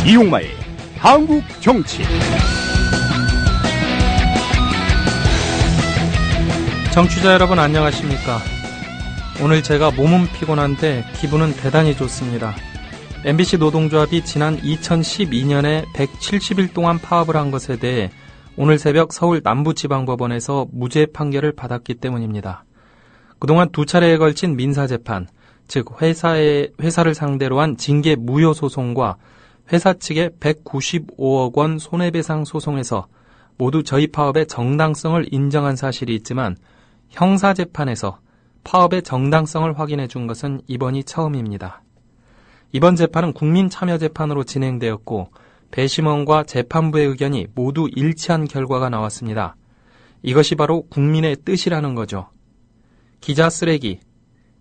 이용마의 한국 정치. 청취자 여러분 안녕하십니까? 오늘 제가 몸은 피곤한데 기분은 대단히 좋습니다. MBC 노동조합이 지난 2012년에 170일 동안 파업을 한 것에 대해 오늘 새벽 서울 남부지방법원에서 무죄 판결을 받았기 때문입니다. 그동안 두 차례에 걸친 민사재판, 즉 회사를 상대로 한 징계 무효 소송과 회사 측의 195억 원 손해배상 소송에서 모두 저희 파업의 정당성을 인정한 사실이 있지만 형사재판에서 파업의 정당성을 확인해 준 것은 이번이 처음입니다. 이번 재판은 국민참여재판으로 진행되었고 배심원과 재판부의 의견이 모두 일치한 결과가 나왔습니다. 이것이 바로 국민의 뜻이라는 거죠. 기자 쓰레기,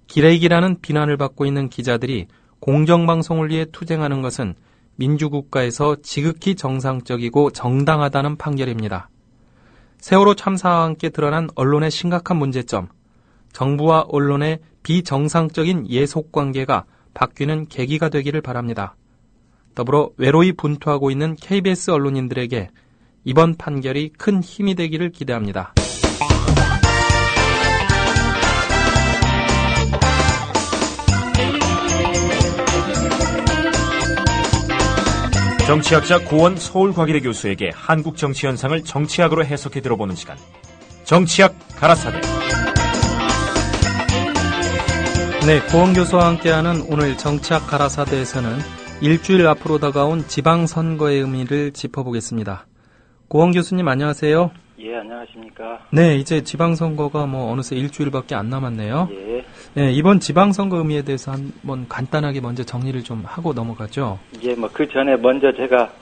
기레기라는 비난을 받고 있는 기자들이 공정방송을 위해 투쟁하는 것은 민주국가에서 지극히 정상적이고 정당하다는 판결입니다. 세월호 참사와 함께 드러난 언론의 심각한 문제점, 정부와 언론의 비정상적인 예속관계가 바뀌는 계기가 되기를 바랍니다. 더불어 외로이 분투하고 있는 KBS 언론인들에게 이번 판결이 큰 힘이 되기를 기대합니다. 정치학자 고원 서울과기대 교수에게 한국 정치 현상을 정치학으로 해석해 들어보는 시간, 정치학 가라사대. 네, 고원 교수와 함께하는 오늘 정치학 가라사대에서는 일주일 앞으로 다가온 지방선거의 의미를 짚어보겠습니다. 고원 교수님 안녕하세요. 예, 안녕하십니까. 네, 이제 지방선거가 어느새 일주일밖에 안 남았네요. 예. 네, 이번 지방선거 의미에 대해서 한번 간단하게 먼저 정리를 좀 하고 넘어가죠. 예, 그 전에 먼저 제가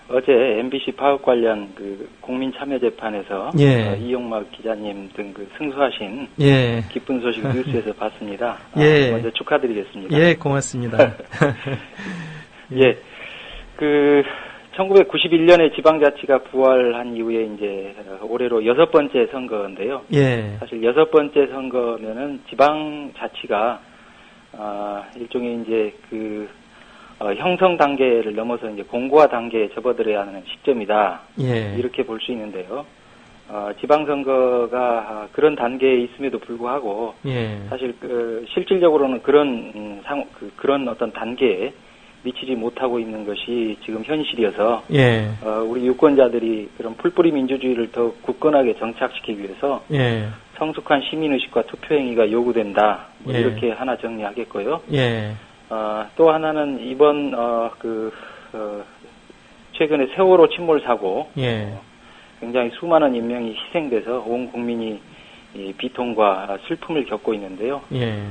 어제 MBC 파업 관련 국민참여재판에서 예. 이용막 기자님 등 승소하신 예. 기쁜 소식 뉴스에서 봤습니다. 예. 먼저 축하드리겠습니다. 예, 고맙습니다. 예. 1991년에 지방자치가 부활한 이후에 이제 올해로 6번째 선거인데요. 예. 사실 6번째 선거면은 지방자치가 일종의 이제 형성 단계를 넘어서 이제 공고화 단계에 접어들어야 하는 시점이다. 예. 이렇게 볼 수 있는데요. 지방선거가 그런 단계에 있음에도 불구하고 예. 사실 실질적으로는 그런 어떤 단계에 미치지 못하고 있는 것이 지금 현실이어서 예. 우리 유권자들이 그런 풀뿌리 민주주의를 더 굳건하게 정착시키기 위해서 예. 성숙한 시민의식과 투표행위가 요구된다. 예. 이렇게 하나 정리하겠고요. 예. 또 하나는 이번 최근에 세월호 침몰 사고 예. 굉장히 수많은 인명이 희생돼서 온 국민이 이 비통과 슬픔을 겪고 있는데요. 예.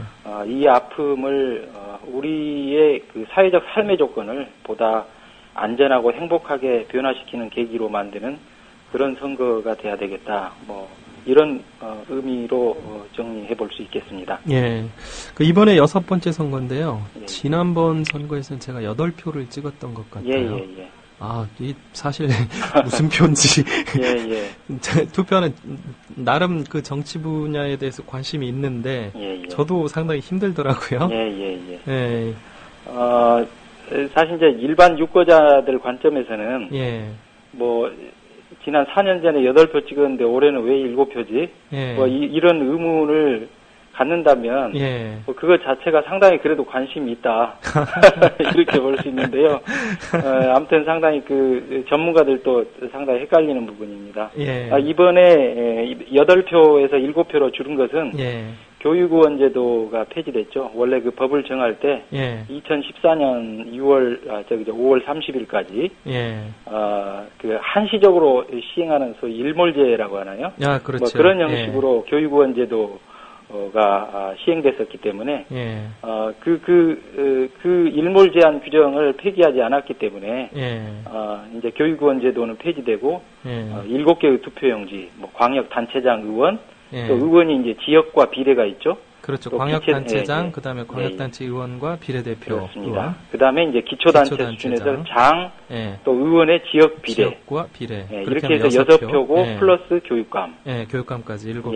이 아픔을 우리의 사회적 삶의 조건을 보다 안전하고 행복하게 변화시키는 계기로 만드는 그런 선거가 돼야 되겠다. 이런 의미로 정리해 볼 수 있겠습니다. 예. 이번에 6번째 선거인데요. 예. 지난번 선거에서는 제가 8표를 찍었던 것 같아요. 예. 이 사실 무슨 표인지 예. 투표는 나름 정치 분야에 대해서 관심이 있는데 예. 저도 상당히 힘들더라고요. 예. 사실 이제 일반 유권자들 관점에서는 예. 지난 4년 전에 8표 찍었는데 올해는 왜 7표지? 예. 이런 의문을 갖는다면 예. 그거 자체가 상당히 그래도 관심이 있다. 이렇게 볼 수 있는데요. 아무튼 상당히 전문가들도 상당히 헷갈리는 부분입니다. 예. 이번에 8표에서 7표로 줄은 것은 예. 교육의원제도가 폐지됐죠. 원래 법을 정할 때 예. 2014년 5월 30일까지 예. 한시적으로 시행하는 소위 일몰제라고 하나요? 그렇죠. 그런 형식으로 교육의원제도가 시행됐었기 때문에 예. 일몰 제한 규정을 폐기하지 않았기 때문에 예. 이제 교육의원제도는 폐지되고 예. 7개의 투표용지, 광역 단체장 의원, 예. 또 의원이 이제 지역과 비례가 있죠. 그렇죠. 광역단체장, 그다음에 광역단체 의원과 비례대표. 그렇습니다. 그다음에 이제 기초단체 수준에서 장, 또 의원의 지역 비례. 지역과 비례. 이렇게 해서 6표고 플러스 교육감. 교육감까지 7표.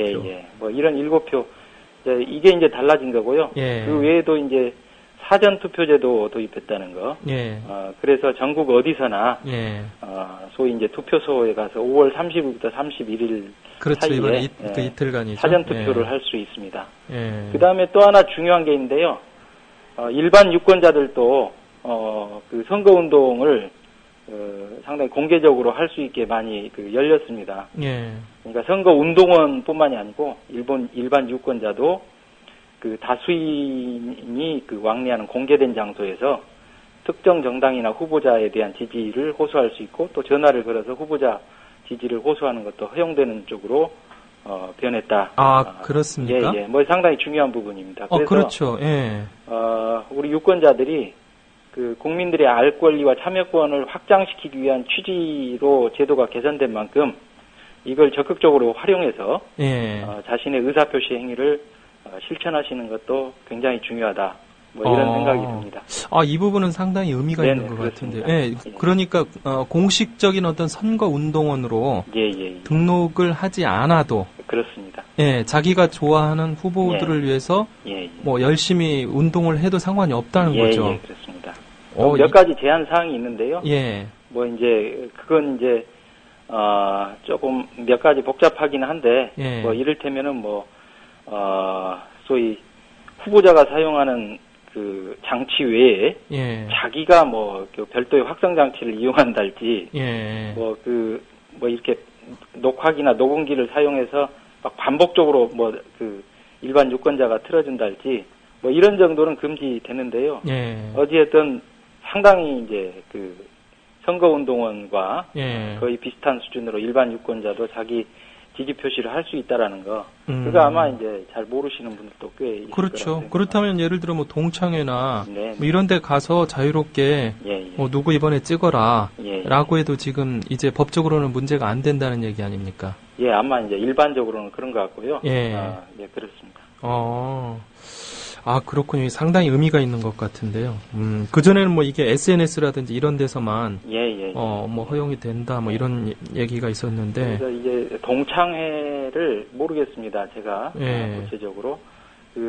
이런 7표. 이게 이제 달라진 거고요. 예. 그 외에도 이제 사전 투표제도 도입했다는 거. 예. 그래서 전국 어디서나 예. 소위 이제 투표소에 가서 5월 30일부터 31일 그렇죠. 사이에 이번 그 이틀간이죠. 사전 투표를 예. 할 수 있습니다. 예. 그다음에 또 하나 중요한 게 있는데요. 일반 유권자들도 그 선거 운동을 상당히 공개적으로 할 수 있게 많이 열렸습니다. 예. 그러니까 선거 운동원뿐만이 아니고 일반 유권자도 그 다수인이 왕래하는 공개된 장소에서 특정 정당이나 후보자에 대한 지지를 호소할 수 있고 또 전화를 걸어서 후보자 지지를 호소하는 것도 허용되는 쪽으로 변했다. 그렇습니까? 예, 뭐 상당히 중요한 부분입니다. 그래서 그렇죠. 예. 우리 유권자들이 그 국민들의 알 권리와 참여권을 확장시키기 위한 취지로 제도가 개선된 만큼 이걸 적극적으로 활용해서 예. 자신의 의사표시 행위를 실천하시는 것도 굉장히 중요하다. 뭐 이런 생각이 듭니다. 이 부분은 상당히 의미가 있는 것 같은데. 예. 그러니까 공식적인 어떤 선거 운동원으로 등록을 하지 않아도 그렇습니다. 예, 자기가 좋아하는 후보들을 위해서 뭐 열심히 운동을 해도 상관이 없다는 거죠. 예, 그렇습니다. 몇 가지 제한 사항이 있는데요. 예. 뭐 이제 그건 이제 조금 몇 가지 복잡하긴 한데 뭐 이를테면은 소위 후보자가 사용하는 그 장치 외에 자기가 그 별도의 확성 장치를 이용한달지 뭐 이렇게 녹화기나 녹음기를 사용해서 막 반복적으로 일반 유권자가 틀어준달지 뭐 이런 정도는 금지되는데요. 어찌됐든 상당히 이제 선거운동원과 거의 비슷한 수준으로 일반 유권자도 자기 지지 표시를 할 수 있다라는 거. 그거 아마 이제 잘 모르시는 분들도 꽤 있을 그렇죠. 거라고 그렇다면 예를 들어 뭐 동창회나 뭐 이런 데 가서 자유롭게 뭐 누구 이번에 찍어라 라고 해도 지금 이제 법적으로는 문제가 안 된다는 얘기 아닙니까? 예, 아마 이제 일반적으로는 그런 것 같고요. 그렇습니다. 그렇군요. 상당히 의미가 있는 것 같은데요. 그전에는 뭐 이게 SNS라든지 이런 데서만, 뭐 허용이 된다, 뭐 이런 얘기가 있었는데. 그래서 이제 동창회를 모르겠습니다. 제가. 구체적으로.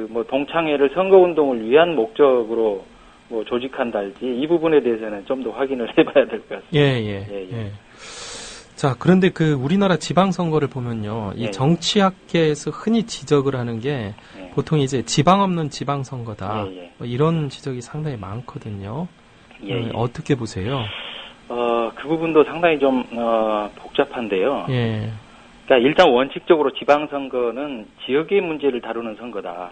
뭐 동창회를 선거운동을 위한 목적으로 뭐 조직한달지 이 부분에 대해서는 좀 더 확인을 해봐야 될 것 같습니다. 자, 그런데 우리나라 지방선거를 보면요. 이 정치학계에서 흔히 지적을 하는 게 보통 이제 지방 없는 지방선거다. 뭐 이런 지적이 상당히 많거든요. 어떻게 보세요? 그 부분도 상당히 좀, 복잡한데요. 그러니까 일단 원칙적으로 지방선거는 지역의 문제를 다루는 선거다.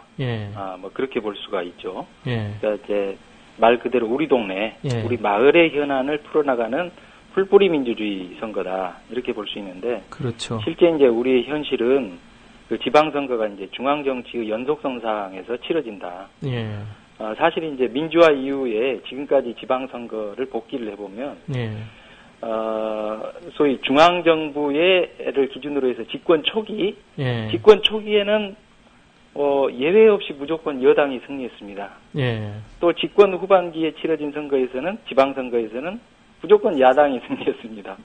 뭐 그렇게 볼 수가 있죠. 그러니까 이제 말 그대로 우리 동네, 우리 마을의 현안을 풀어나가는 풀뿌리 민주주의 선거다 이렇게 볼 수 있는데, 그렇죠. 실제 이제 우리의 현실은 그 지방선거가 이제 중앙정치의 연속선상에서 치러진다. 사실 이제 민주화 이후에 지금까지 지방선거를 복기를 해보면, 소위 중앙정부를 기준으로 해서 집권 초기에는 예외 없이 무조건 여당이 승리했습니다. 또 집권 후반기에 치러진 선거에서는 지방선거에서는 무조건 야당이 승리했습니다.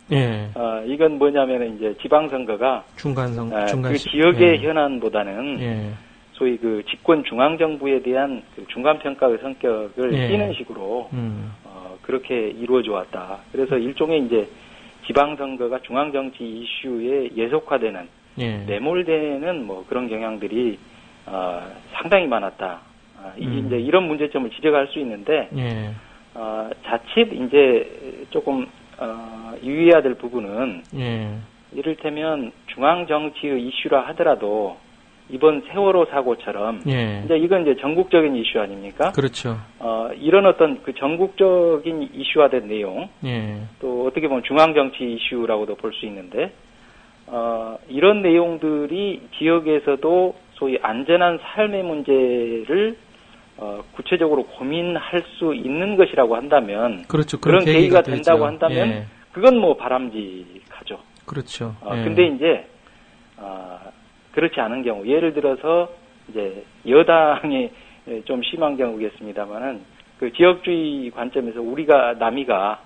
이건 뭐냐면 이제 지방선거가 그 지역의 현안보다는 소위 그 집권 중앙정부에 대한 그 중간평가의 성격을 띠는 식으로 그렇게 이루어져 왔다. 그래서 일종의 이제 지방선거가 중앙정치 이슈에 예속화되는 내몰되는 뭐 그런 경향들이 상당히 많았다. 이제 이런 문제점을 지적할 수 있는데. 자칫 이제 조금 유의해야 될 부분은 이를테면 중앙정치의 이슈라 하더라도 이번 세월호 사고처럼 이제 이건 이제 전국적인 이슈 아닙니까? 그렇죠. 이런 어떤 그 전국적인 이슈화된 내용, 또 어떻게 보면 중앙정치 이슈라고도 볼 수 있는데 이런 내용들이 지역에서도 소위 안전한 삶의 문제를 구체적으로 고민할 수 있는 것이라고 한다면, 그렇죠. 그런 계기가 된다고 한다면, 그건 뭐 바람직하죠. 그렇죠. 근데 이제, 그렇지 않은 경우, 예를 들어서, 이제, 여당이 좀 심한 경우겠습니다만은, 그 지역주의 관점에서 우리가, 남이가,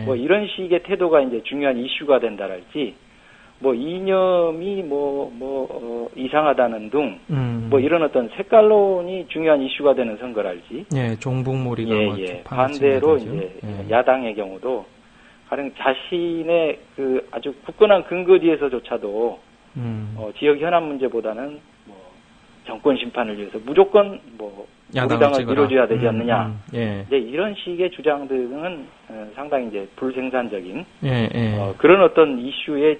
뭐 이런 식의 태도가 이제 중요한 이슈가 된다랄지, 뭐 이념이 이상하다는 등 뭐 이런 어떤 색깔론이 중요한 이슈가 되는 선거랄지. 예, 종북몰이가 반대로 이제 야당의 경우도 가령 자신의 그 아주 굳건한 근거지에서조차도 지역 현안 문제보다는 뭐 정권 심판을 위해서 무조건 뭐 우리 당을 밀어줘야 되지 않느냐. 이제 이런 식의 주장 등은 상당히 이제 불생산적인 그런 어떤 이슈의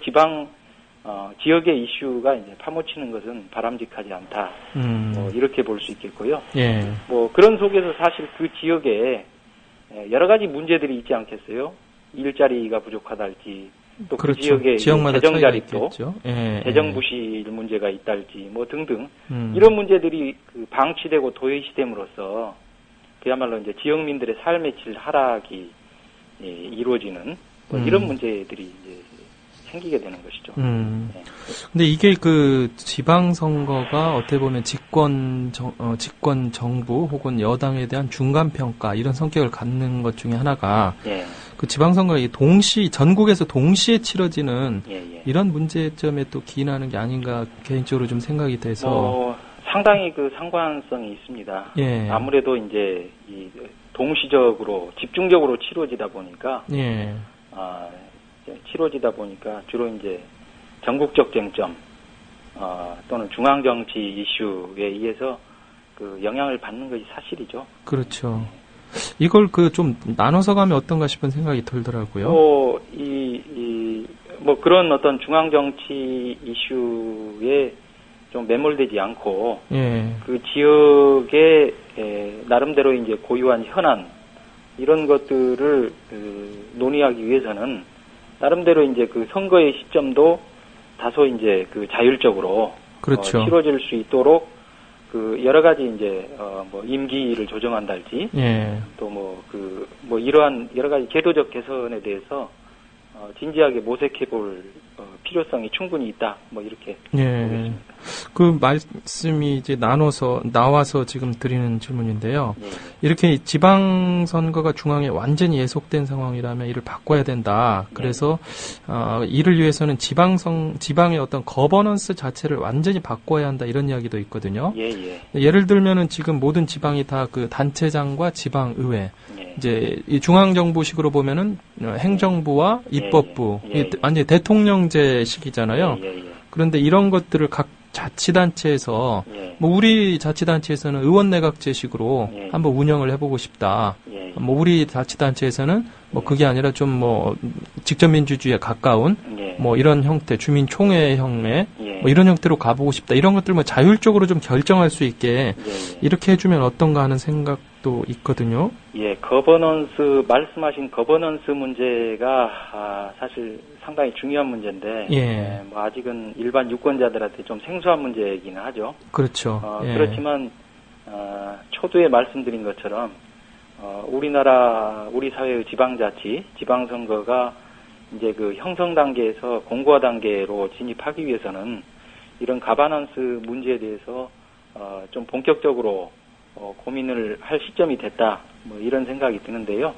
지역의 이슈가 이제 파묻히는 것은 바람직하지 않다. 이렇게 볼 수 있겠고요. 뭐 그런 속에서 사실 그 지역에 여러 가지 문제들이 있지 않겠어요? 일자리가 부족하달지, 또 그 지역의 재정 자립도, 재정 부실 문제가 있달지, 뭐 등등 이런 문제들이 그 방치되고 도외시됨으로써 그야말로 이제 지역민들의 삶의 질 하락이 이루어지는 뭐 이런 문제들이 이제 생기게 되는 것이죠. 근데 이게 그 지방선거가 어떻게 보면 집권 정부 혹은 여당에 대한 중간평가 이런 성격을 갖는 것 중에 하나가 그 지방선거가 전국에서 동시에 치러지는 이런 문제점에 또 기인하는 게 아닌가 개인적으로 좀 생각이 돼서 상당히 그 상관성이 있습니다. 아무래도 이제 동시적으로 집중적으로 치러지다 보니까 주로 이제 전국적 쟁점 또는 중앙 정치 이슈에 의해서 그 영향을 받는 것이 사실이죠. 그렇죠. 이걸 그 좀 나눠서 가면 어떤가 싶은 생각이 들더라고요. 뭐 그런 어떤 중앙 정치 이슈에 좀 매몰되지 않고 그 지역의 나름대로 이제 고유한 현안 이런 것들을 논의하기 위해서는 나름대로 이제 그 선거의 시점도 다소 이제 그 자율적으로 치러질 수 있도록 그 여러 가지 이제 뭐 임기를 조정한달지 또 뭐 이러한 여러 가지 제도적 개선에 대해서 진지하게 모색해볼 필요성이 충분히 있다. 뭐 이렇게 보겠습니다. 그 말씀이 이제 나와서 지금 드리는 질문인데요. 이렇게 지방선거가 중앙에 완전히 예속된 상황이라면 이를 바꿔야 된다. 그래서 이를 위해서는 지방의 어떤 거버넌스 자체를 완전히 바꿔야 한다. 이런 이야기도 있거든요. 예를 들면은 지금 모든 지방이 다 그 단체장과 지방의회 이제 이 중앙정부식으로 보면은 행정부와 입법부 완전히 대통령제식이잖아요. 그런데 이런 것들을 각 자치단체에서 뭐 우리 자치단체에서는 의원내각제식으로 한번 운영을 해보고 싶다. 뭐 우리 자치단체에서는 뭐 그게 아니라 좀 뭐 직접민주주의에 가까운 뭐 이런 형태 주민총회형의 뭐 이런 형태로 가보고 싶다. 이런 것들 뭐 자율적으로 좀 결정할 수 있게 이렇게 해주면 어떤가 하는 생각도 있거든요. 말씀하신 거버넌스 문제가 사실 상당히 중요한 문제인데 뭐 아직은 일반 유권자들한테 좀 생소한 문제이기는 하죠. 그렇죠. 그렇지만 초두에 말씀드린 것처럼 우리 사회의 지방선거가 이제 그 형성 단계에서 공고화 단계로 진입하기 위해서는 이런 가버넌스 문제에 대해서 좀 본격적으로 고민을 할 시점이 됐다. 뭐 이런 생각이 드는데요.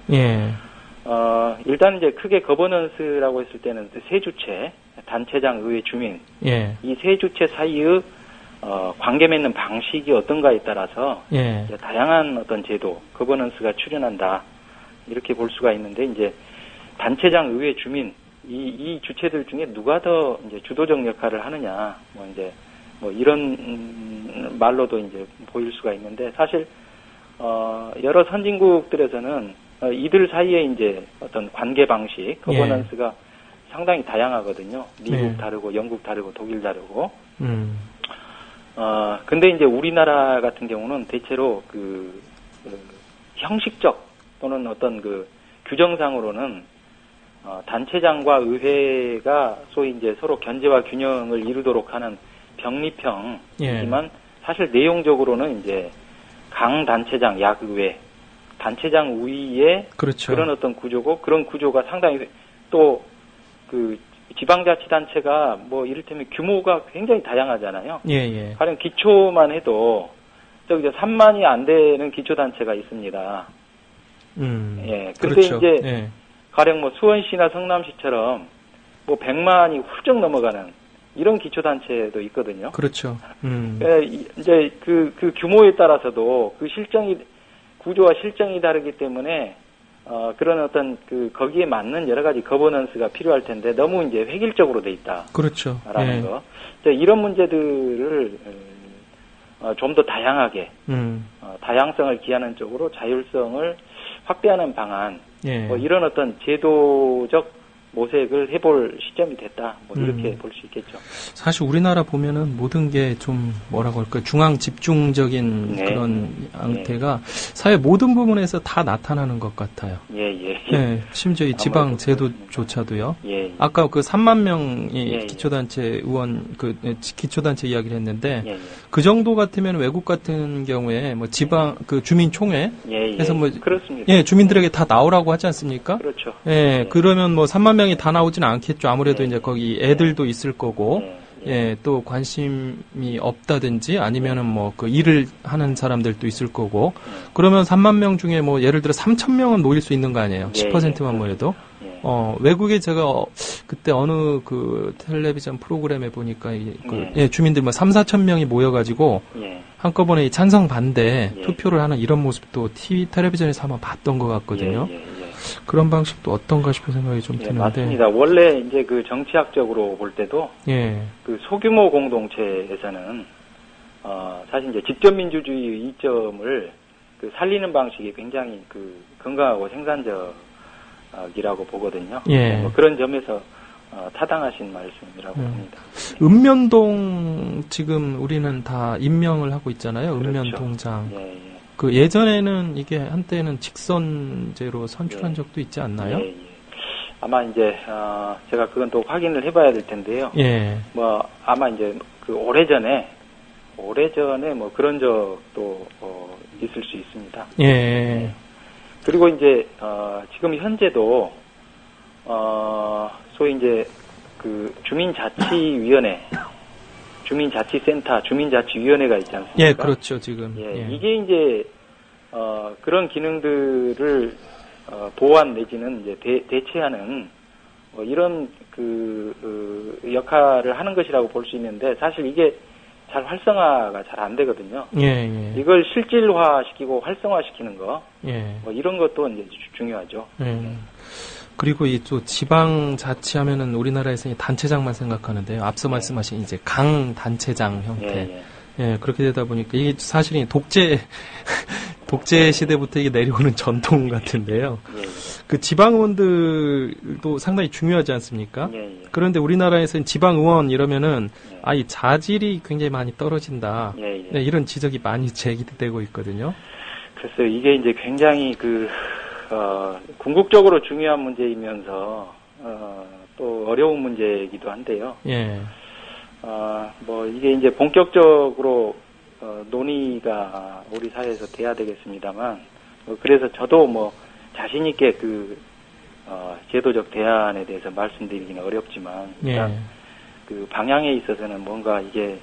일단 이제 크게 거버넌스라고 했을 때는 세 주체, 단체장, 의회, 주민 이 세 주체 사이의 관계 맺는 방식이 어떤가에 따라서 다양한 어떤 제도, 거버넌스가 출현한다. 이렇게 볼 수가 있는데 이제 단체장, 의회, 주민 이 주체들 중에 누가 더 이제 주도적 역할을 하느냐, 뭐 이런 말로도 이제 보일 수가 있는데 사실 여러 선진국들에서는 이들 사이에 이제 어떤 관계 방식, 거버넌스가 상당히 다양하거든요. 미국 다르고 영국 다르고 독일 다르고. 근데 이제 우리나라 같은 경우는 대체로 그 형식적 또는 어떤 그 규정상으로는 단체장과 의회가 소위 이제 서로 견제와 균형을 이루도록 하는 병립형이지만 사실 내용적으로는 이제 강 단체장, 약의회, 단체장 우위의 그런 어떤 구조고 그런 구조가 상당히 또 그 지방자치단체가 뭐 이를테면 규모가 굉장히 다양하잖아요. 가령 기초만 해도 저기 3만이 안 되는 기초단체가 있습니다. 근데 이제 가령 뭐 수원시나 성남시처럼 뭐 100만이 훌쩍 넘어가는 이런 기초단체도 있거든요. 그렇죠. 이제 그 규모에 따라서도 그 구조와 실정이 다르기 때문에 그런 어떤 거기에 맞는 여러 가지 거버넌스가 필요할 텐데 너무 이제 획일적으로 돼 있다. 그렇죠. 라는 거. 이런 문제들을 좀 더 다양하게, 다양성을 기하는 쪽으로 자율성을 확대하는 방안, 뭐 이런 어떤 제도적 모색을 해볼 시점이 됐다. 뭐 이렇게 볼 수 있겠죠. 사실 우리나라 보면은 모든 게 좀 뭐라고 할까요? 중앙 집중적인 그런 형태가 사회 모든 부분에서 다 나타나는 것 같아요. 네, 심지어 이 지방 제도조차도요. 아까 그 3만 명이 기초단체 의원 기초단체 이야기를 했는데 그 정도 같으면 외국 같은 경우에 뭐 지방 주민총회에서 뭐 그렇습니다. 주민들에게 다 나오라고 하지 않습니까? 그렇죠. 그러면 뭐 3만 명이 다 나오지는 않겠죠. 아무래도 이제 거기 애들도 있을 거고, 또 관심이 없다든지 아니면은 뭐 그 일을 하는 사람들도 있을 거고, 그러면 3만 명 중에 뭐 예를 들어 3천 명은 모일 수 있는 거 아니에요. 10%만 모여도. 외국에 제가 그때 어느 그 텔레비전 프로그램에 보니까 주민들 뭐 3, 4천 명이 모여가지고 한꺼번에 찬성 반대 투표를 하는 이런 모습도 텔레비전에서 한번 봤던 것 같거든요. 그런 방식도 어떤가 싶은 생각이 좀 드는데. 맞습니다. 원래 이제 그 정치학적으로 볼 때도 그 소규모 공동체에서는 사실 이제 직접민주주의의 이점을 살리는 방식이 굉장히 건강하고 생산적이라고 보거든요. 뭐 그런 점에서 타당하신 말씀이라고 봅니다. 읍면동 지금 우리는 다 임명을 하고 있잖아요. 그렇죠. 읍면동장. 그 예전에는 이게 한때는 직선제로 선출한 적도 있지 않나요? 아마 이제 제가 그건 또 확인을 해봐야 될 텐데요. 뭐 아마 이제 오래전에 뭐 그런 적도 있을 수 있습니다. 그리고 이제 지금 현재도 소위 이제 그 주민자치위원회, 주민자치센터, 주민자치위원회가 있지 않습니까? 그렇죠, 지금. 이게 이제, 그런 기능들을, 보완 내지는 이제 대체하는, 이런 역할을 하는 것이라고 볼 수 있는데, 사실 이게 잘 활성화가 잘 안 되거든요. 이걸 실질화시키고 활성화시키는 거, 이런 것도 이제 중요하죠. 그리고 이 또 지방 자치하면은 우리나라에서는 단체장만 생각하는데요. 앞서 말씀하신 이제 강 단체장 형태. 그렇게 되다 보니까 이게 사실은 독재 시대부터 이게 내려오는 전통 같은데요. 그 지방 의원들도 상당히 중요하지 않습니까? 그런데 우리나라에서는 지방 의원 이러면은 이 자질이 굉장히 많이 떨어진다. 이런 지적이 많이 제기되고 있거든요. 글쎄요, 이게 이제 굉장히 궁극적으로 중요한 문제이면서, 또 어려운 문제이기도 한데요. 뭐, 이게 이제 본격적으로, 논의가 우리 사회에서 돼야 되겠습니다만, 그래서 저도 뭐, 자신있게 제도적 대안에 대해서 말씀드리기는 어렵지만, 일단, 그 방향에 있어서는 뭔가 이게,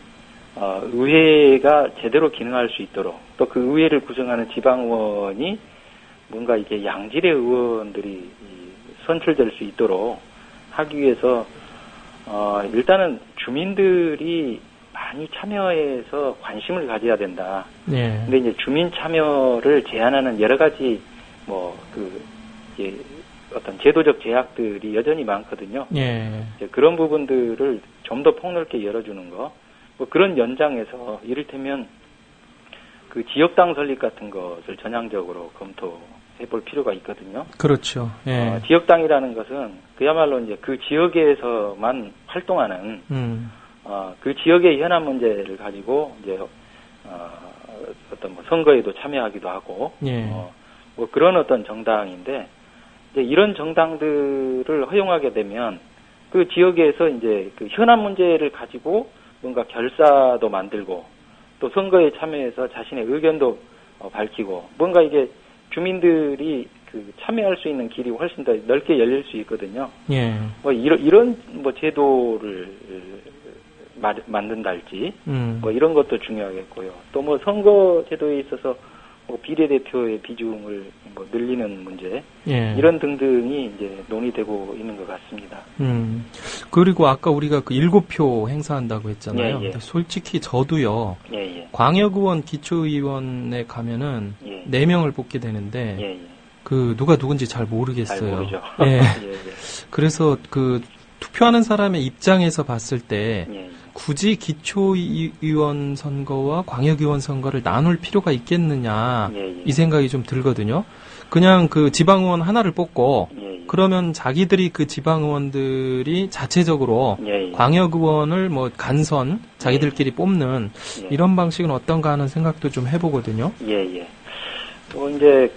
의회가 제대로 기능할 수 있도록, 또 그 의회를 구성하는 지방의원이 뭔가 이게 양질의 의원들이 선출될 수 있도록 하기 위해서 일단은 주민들이 많이 참여해서 관심을 가져야 된다. 근데 이제 주민 참여를 제한하는 여러 가지 이제 어떤 제도적 제약들이 여전히 많거든요. 이제 그런 부분들을 좀 더 폭넓게 열어주는 거. 뭐 그런 연장에서 이를테면 그 지역당 설립 같은 것을 전향적으로 검토해볼 필요가 있거든요. 그렇죠. 지역당이라는 것은 그야말로 이제 그 지역에서만 활동하는 그 지역의 현안 문제를 가지고 이제 어떤 뭐 선거에도 참여하기도 하고 뭐 그런 어떤 정당인데 이제 이런 정당들을 허용하게 되면 그 지역에서 이제 그 현안 문제를 가지고 뭔가 결사도 만들고 또 선거에 참여해서 자신의 의견도 밝히고 뭔가 이게 주민들이 참여할 수 있는 길이 훨씬 더 넓게 열릴 수 있거든요. 뭐 이런 뭐 제도를 만든달지 뭐 이런 것도 중요하겠고요. 또 뭐 선거 제도에 있어서 뭐 비례대표의 비중을 뭐 늘리는 문제, 예. 이런 등등이 이제 논의되고 있는 것 같습니다. 그리고 아까 우리가 그 7표 행사한다고 했잖아요. 예, 예. 근데 솔직히 저도요. 예, 예. 광역의원 기초의원에 가면은 예. 4명을 뽑게 되는데 예, 예. 그 누가 누군지 잘 모르겠어요. 잘 모르죠. 예. 예, 예. 그래서 그 투표하는 사람의 입장에서 봤을 때 예, 예. 굳이 기초의원 선거와 광역의원 선거를 나눌 필요가 있겠느냐 예, 예. 이 생각이 좀 들거든요. 그냥 그 지방의원 하나를 뽑고 예, 예. 그러면 자기들이 그 지방의원들이 자체적으로 예, 예. 광역의원을 뭐 간선 자기들끼리 뽑는 예. 이런 방식은 어떤가 하는 생각도 좀 해보거든요. 예, 예. 또 이제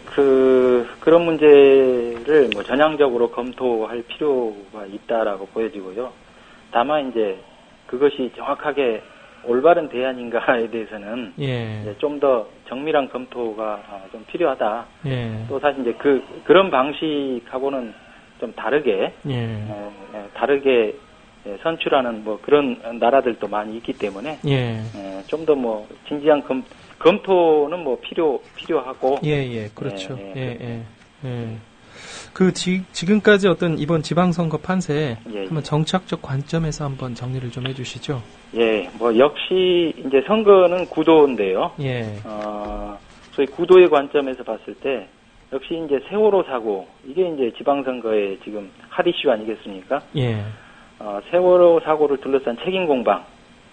그런 문제를 뭐 전향적으로 검토할 필요가 있다라고 보여지고요. 다만 이제 그것이 정확하게 올바른 대안인가에 대해서는 예, 좀 더 정밀한 검토가 좀 필요하다. 예, 또 사실 이제 그런 방식하고는 좀 다르게 다르게 선출하는 뭐 그런 나라들도 많이 있기 때문에 예, 좀 더 뭐 진지한 검토는 뭐 필요하고 예, 그렇죠. 예, 예, 예. 그 지금까지 어떤 이번 지방선거 판세 예, 한번 정치학적 관점에서 한번 정리를 좀 해주시죠. 예, 뭐 역시 이제 선거는 구도인데요. 예, 소위 구도의 관점에서 봤을 때 역시 이제 세월호 사고 이게 이제 지방선거의 지금 핫 이슈 아니겠습니까? 예, 세월호 사고를 둘러싼 책임 공방,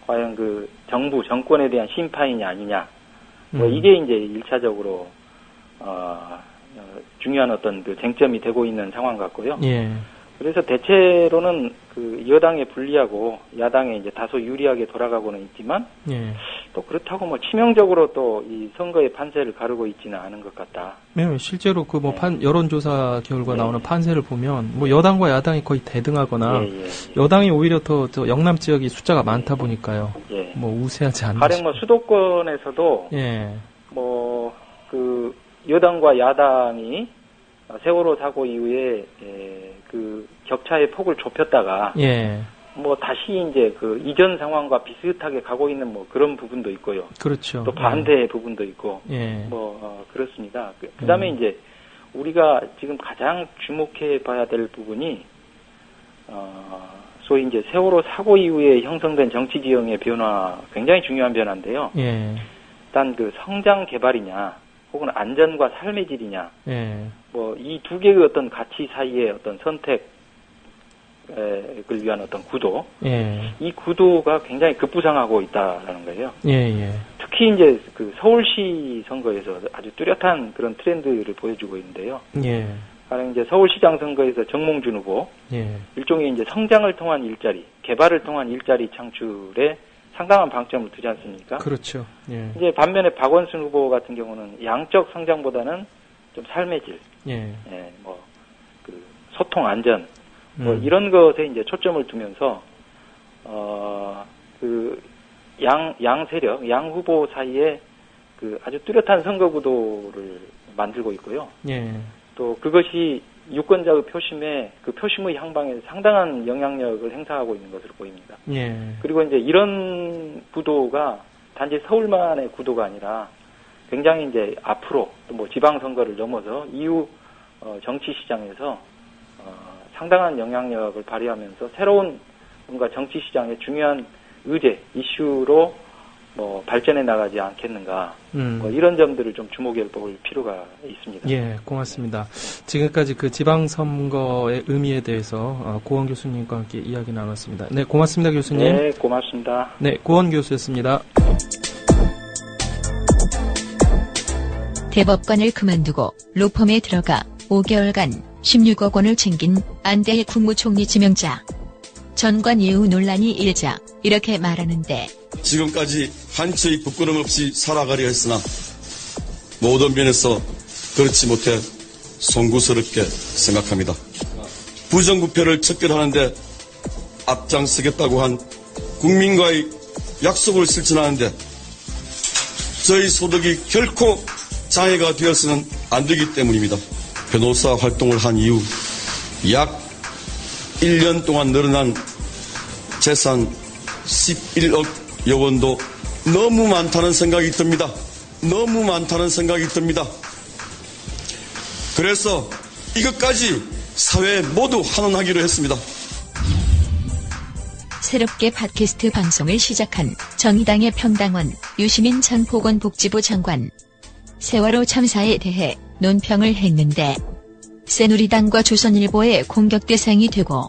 과연 그 정권에 대한 심판이냐 아니냐, 뭐 이게 이제 1차적으로 중요한 어떤 그 쟁점이 되고 있는 상황 같고요. 예, 그래서 대체로는 그 여당에 불리하고 야당에 이제 다소 유리하게 돌아가고는 있지만 예. 또 그렇다고 뭐 치명적으로 또 이 선거의 판세를 가르고 있지는 않은 것 같다. 네, 실제로 그 뭐 여론조사 결과 네. 나오는 판세를 보면 뭐 여당과 야당이 거의 대등하거나 예. 여당이 오히려 더 영남 지역이 숫자가 많다 보니까요. 예. 뭐 우세하지 않나. 가령 뭐 수도권에서도 예, 뭐 그 여당과 야당이 세월호 사고 이후에 그 격차의 폭을 좁혔다가 예, 뭐 다시 이제 그 이전 상황과 비슷하게 가고 있는 뭐 그런 부분도 있고요. 그렇죠. 또 반대의 부분도 있고 예, 그렇습니다. 그다음에 이제 우리가 지금 가장 주목해 봐야 될 부분이 소위 이제 세월호 사고 이후에 형성된 정치 지형의 변화, 굉장히 중요한 변화인데요. 예, 일단 그 성장 개발이냐 혹은 안전과 삶의 질이냐, 예, 뭐 이 두 개의 어떤 가치 사이의 어떤 선택을 위한 어떤 구도, 예, 이 구도가 굉장히 급부상하고 있다라는 거예요. 예, 특히 이제 그 서울시 선거에서 아주 뚜렷한 그런 트렌드를 보여주고 있는데요. 예, 가령 이제 서울시장 선거에서 정몽준 후보, 예, 일종의 이제 성장을 통한 일자리, 개발을 통한 일자리 창출에 상당한 방점을 두지 않습니까? 그렇죠. 예, 이제 반면에 박원순 후보 같은 경우는 양적 성장보다는 좀 삶의 질, 예, 뭐 그 소통 안전, 뭐 이런 것에 이제 초점을 두면서 그 양 세력, 양 후보 사이에 그 아주 뚜렷한 선거 구도를 만들고 있고요. 예, 또 그것이 유권자의 표심의 그 표심의 향방에 상당한 영향력을 행사하고 있는 것으로 보입니다. 예, 그리고 이제 이런 구도가 단지 서울만의 구도가 아니라 굉장히 이제 앞으로 또 뭐 지방선거를 넘어서 이후 정치 시장에서 상당한 영향력을 발휘하면서 새로운 뭔가 정치 시장의 중요한 의제, 이슈로 뭐 발전해 나가지 않겠는가. 뭐 이런 점들을 좀 주목해 볼 필요가 있습니다. 예, 고맙습니다. 지금까지 그 지방선거의 의미에 대해서 고원 교수님과 함께 이야기 나눴습니다. 네, 고맙습니다, 교수님. 네, 고맙습니다. 네, 고원 교수였습니다. 대법관을 그만두고 로펌에 들어가 5개월간 16억 원을 챙긴 안대희 국무총리 지명자. 전관 예우 논란이 일자 이렇게 말하는데 지금까지 한치의 부끄럼 없이 살아가려 했으나 모든 면에서 그렇지 못해 송구스럽게 생각합니다. 부정부패를 척결하는데 앞장서겠다고 한 국민과의 약속을 실천하는데 저희 소득이 결코 장애가 되어서는 안 되기 때문입니다. 변호사 활동을 한 이후 약 1년 동안 늘어난 재산 11억여 원도 너무 많다는 생각이 듭니다. 너무 많다는 생각이 듭니다. 그래서 이것까지 사회에 모두 환원하기로 했습니다. 새롭게 팟캐스트 방송을 시작한 정의당의 평당원 유시민 전 보건복지부 장관. 세월호 참사에 대해 논평을 했는데 새누리당과 조선일보의 공격 대상이 되고,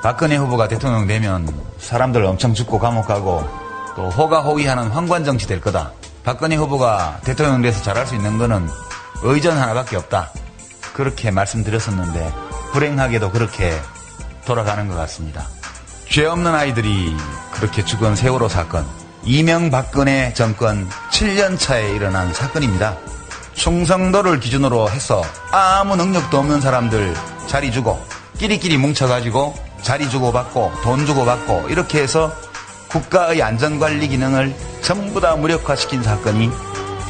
박근혜 후보가 대통령 되면 사람들 엄청 죽고 감옥 가고 또 호가호위하는 황관정치 될 거다. 박근혜 후보가 대통령 돼서 잘할 수 있는 거는 의전 하나밖에 없다. 그렇게 말씀드렸었는데 불행하게도 그렇게 돌아가는 것 같습니다. 죄 없는 아이들이 그렇게 죽은 세월호 사건, 이명박근혜 정권 7년 차에 일어난 사건입니다. 충성도를 기준으로 해서 아무 능력도 없는 사람들 자리 주고 끼리끼리 뭉쳐가지고 자리 주고받고 돈 주고받고 이렇게 해서 국가의 안전관리 기능을 전부 다 무력화시킨 사건이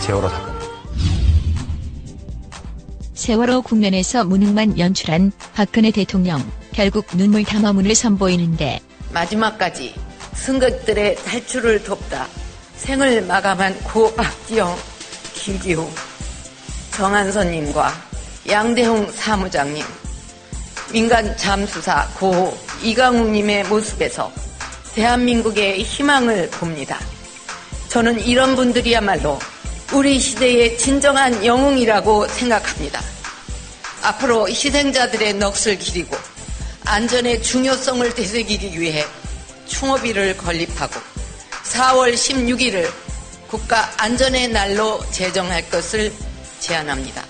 세월호 사건입니다. 세월호 국면에서 무능만 연출한 박근혜 대통령, 결국 눈물 담화문을 선보이는데 마지막까지 승객들의 탈출을 돕다 생을 마감한 고 박지영, 김기호, 정한선님과 양대홍 사무장님, 민간 잠수사 고 이강욱님의 모습에서 대한민국의 희망을 봅니다. 저는 이런 분들이야말로 우리 시대의 진정한 영웅이라고 생각합니다. 앞으로 희생자들의 넋을 기리고 안전의 중요성을 되새기기 위해 충업일을 건립하고 4월 16일을 국가 안전의 날로 제정할 것을 제안합니다.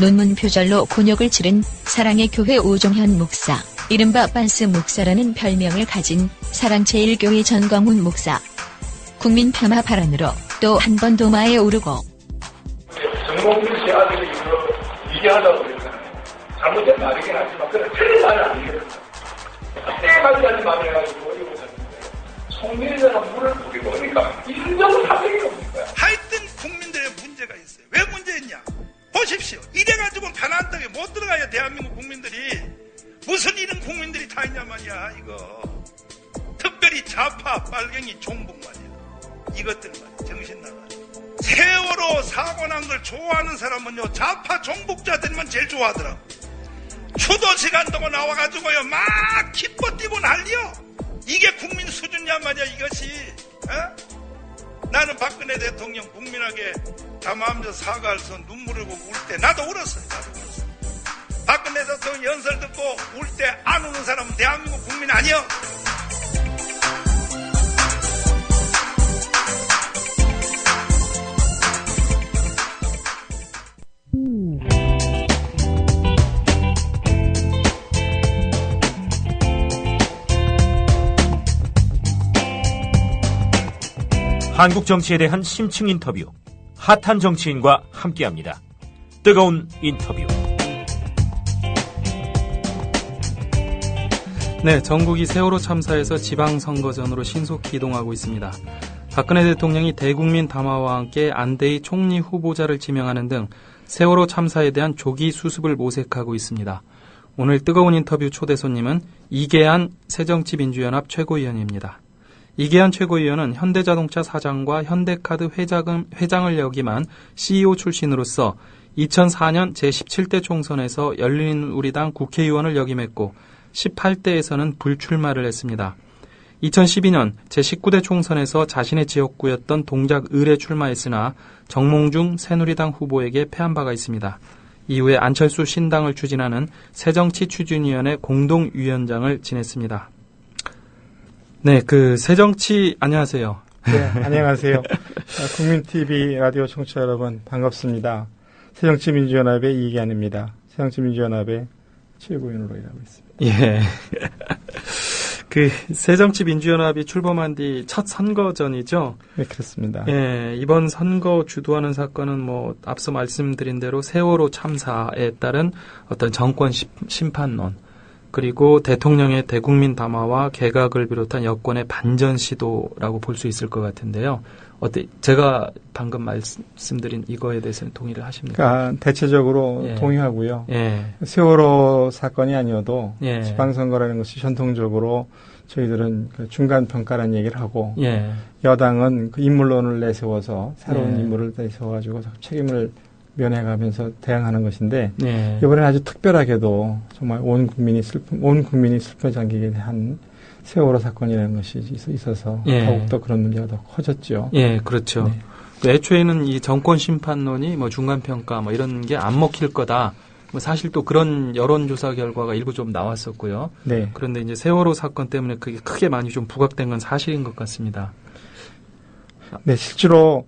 논문 표절로 곤욕을 치른 사랑의 교회 오종현 목사, 이른바 빤스 목사라는 별명을 가진 사랑제일교회 전광훈 목사. 국민 폄하 발언으로 또 한 번 도마에 오르고, 전공필 씨 아들이 이게 하다고 그랬잖아요. 잘못된 말이긴 하지만 그래 틀린 말은 아니겠다. 때까지 말을 해가지고 어디 보셨는데 송민이라는 물을 뿌리고 그러니까 인정사정이 뭡니까? 하여튼 국민들의 문제가 있어요. 왜 문제였냐? 보십시오. 이래가지고 가나안 땅에 못 들어가요. 대한민국 국민들이. 무슨 일은 국민들이 다 있냐 말이야 이거. 특별히 좌파 빨갱이 종북 말이야. 이것들 말이야. 정신 나가. 세월호 사고 난 걸 좋아하는 사람은요 좌파 종북자들만 제일 좋아하더라고. 추도 시간 두고 나와가지고요 막 기뻐 뛰고 난리요. 이게 국민 수준이야 말이야 이것이. 어? 나는 박근혜 대통령 국민에게 담아하면서 사과해서 눈물을 보고 울 때 나도 울었어요. 박근혜 대통령 연설 듣고 울 때 안 우는 사람은 대한민국 국민 아니요. 한국 정치에 대한 심층 인터뷰, 핫한 정치인과 함께합니다. 뜨거운 인터뷰. 네, 전국이 세월호 참사에서 지방선거전으로 신속히 이동하고 있습니다. 박근혜 대통령이 대국민 담화와 함께 안대의 총리 후보자를 지명하는 등 세월호 참사에 대한 조기 수습을 모색하고 있습니다. 오늘 뜨거운 인터뷰 초대 손님은 이계한 새정치민주연합 최고위원입니다. 이계한 최고위원은 현대자동차 사장과 현대카드 회장을 역임한 CEO 출신으로서 2004년 제17대 총선에서 열린우리당 국회의원을 역임했고 18대에서는 불출마를 했습니다. 2012년 제19대 총선에서 자신의 지역구였던 동작을에 출마했으나 정몽중 새누리당 후보에게 패한 바가 있습니다. 이후에 안철수 신당을 추진하는 새정치추진위원회 공동위원장을 지냈습니다. 네, 새정치 안녕하세요. 네, 안녕하세요. 국민TV 라디오 청취자 여러분 반갑습니다. 새정치민주연합의 이계한입니다. 새정치민주연합의 최고위원으로 일하고 있습니다. 예. 새정치민주연합이 출범한 뒤 첫 선거전이죠? 네, 그렇습니다. 예, 이번 선거 주도하는 사건은 앞서 말씀드린 대로 세월호 참사에 따른 어떤 정권 심판론, 그리고 대통령의 대국민 담화와 개각을 비롯한 여권의 반전 시도라고 볼 수 있을 것 같은데요. 제가 방금 말씀드린 이거에 대해서는 동의를 하십니까? 그러니까 대체적으로 예. 동의하고요. 예. 세월호 사건이 아니어도 예. 지방선거라는 것이 전통적으로 저희들은 그 중간 평가라는 얘기를 하고 예. 여당은 그 인물론을 내세워서 새로운 예. 인물을 내세워가지고 책임을 면해가면서 대응하는 것인데 예. 이번에 아주 특별하게도 정말 온 국민이 슬픔에 잠기게 한 세월호 사건이라는 것이 있어서 예. 더욱더 그런 문제가 더 커졌죠. 예, 그렇죠. 네. 그 애초에는 이 정권 심판론이 뭐 중간 평가 뭐 이런 게 안 먹힐 거다. 뭐 사실 또 그런 여론조사 결과가 일부 좀 나왔었고요. 네. 그런데 이제 세월호 사건 때문에 그게 크게 많이 좀 부각된 건 사실인 것 같습니다. 네, 실제로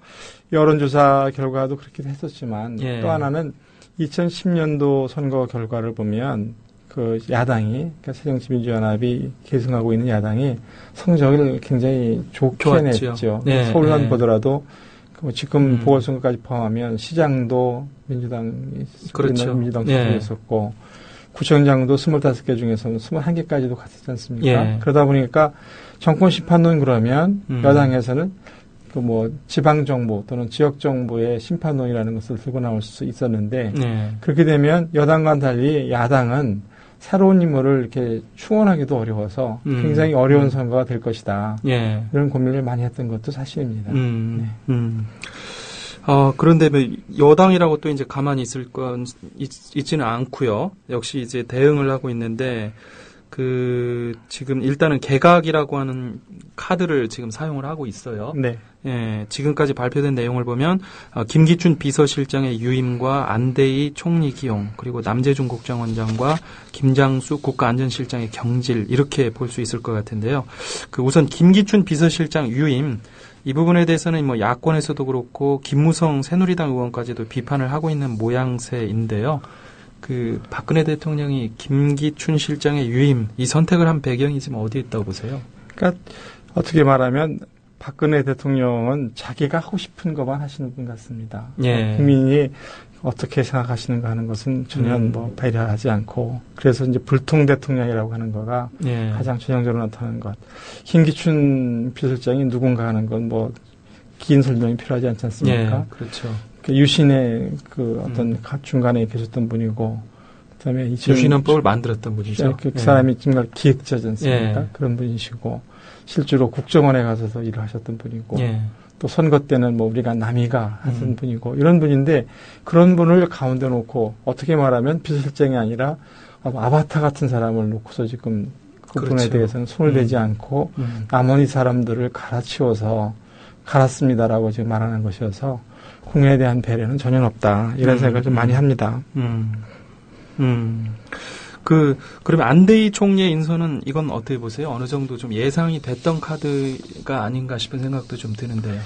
여론조사 결과도 그렇게 했었지만 예. 또 하나는 2010년도 선거 결과를 보면 그 야당이, 그러니까 새정치민주연합이 계승하고 있는 야당이 성적을 굉장히 좋게 좋았죠. 냈죠. 네, 서울만 네. 보더라도 지금 보궐선거까지 포함하면 시장도 그렇죠. 민주당 예. 수준이었었고 구청장도 25개 중에서는 21개까지도 갔었지 않습니까? 예. 그러다 보니까 정권 심판론 그러면 여당에서는 그 뭐 지방 정부 또는 지역 정부의 심판론이라는 것을 들고 나올 수 있었는데 네. 그렇게 되면 여당과는 달리 야당은 새로운 인물을 이렇게 충원하기도 어려워서 굉장히 어려운 선거가 될 것이다. 예. 이런 고민을 많이 했던 것도 사실입니다. 네. 그런데 뭐 여당이라고 또 이제 가만히 있을 건 있지는 않고요. 역시 이제 대응을 하고 있는데 지금 일단은 개각이라고 하는 카드를 지금 사용을 하고 있어요. 네. 예, 지금까지 발표된 내용을 보면 김기춘 비서실장의 유임과 안대희 총리 기용, 그리고 남재준 국정원장과 김장수 국가안전실장의 경질 이렇게 볼 수 있을 것 같은데요. 우선 김기춘 비서실장 유임 이 부분에 대해서는 뭐 야권에서도 그렇고 김무성 새누리당 의원까지도 비판을 하고 있는 모양새인데요. 박근혜 대통령이 김기춘 실장의 유임 이 선택을 한 배경이 지금 어디에 있다고 보세요? 그러니까 어떻게 말하면 박근혜 대통령은 자기가 하고 싶은 것만 하시는 분 같습니다. 예. 국민이 어떻게 생각하시는가 하는 것은 전혀 뭐 배려하지 않고 그래서 이제 불통 대통령이라고 하는 거가 예. 가장 전형적으로 나타나는 것. 김기춘 비서실장이 누군가 하는 건 뭐 긴 설명이 필요하지 않지 않습니까? 예, 그렇죠. 유신의 어떤 중간에 계셨던 분이고 그다음에 유신헌법을 만들었던 분이죠. 그 사람이 정말 기획자지 않습니까? 예. 그런 분이시고 실제로 국정원에 가서도 일을 하셨던 분이고 예. 또 선거 때는 뭐 우리가 남이가 하던 분이고 이런 분인데 그런 분을 가운데 놓고 어떻게 말하면 비서실장이 아니라 아바타 같은 사람을 놓고서 지금 그분에 그렇죠. 대해서는 손을 대지 않고 나머지 사람들을 갈아치워서 갈았습니다라고 지금 말하는 것이어서 국민에 대한 배려는 전혀 없다. 이런 생각을 좀 많이 합니다. 그러면 안대희 총리의 인선은 이건 어떻게 보세요? 어느 정도 좀 예상이 됐던 카드가 아닌가 싶은 생각도 좀 드는데요.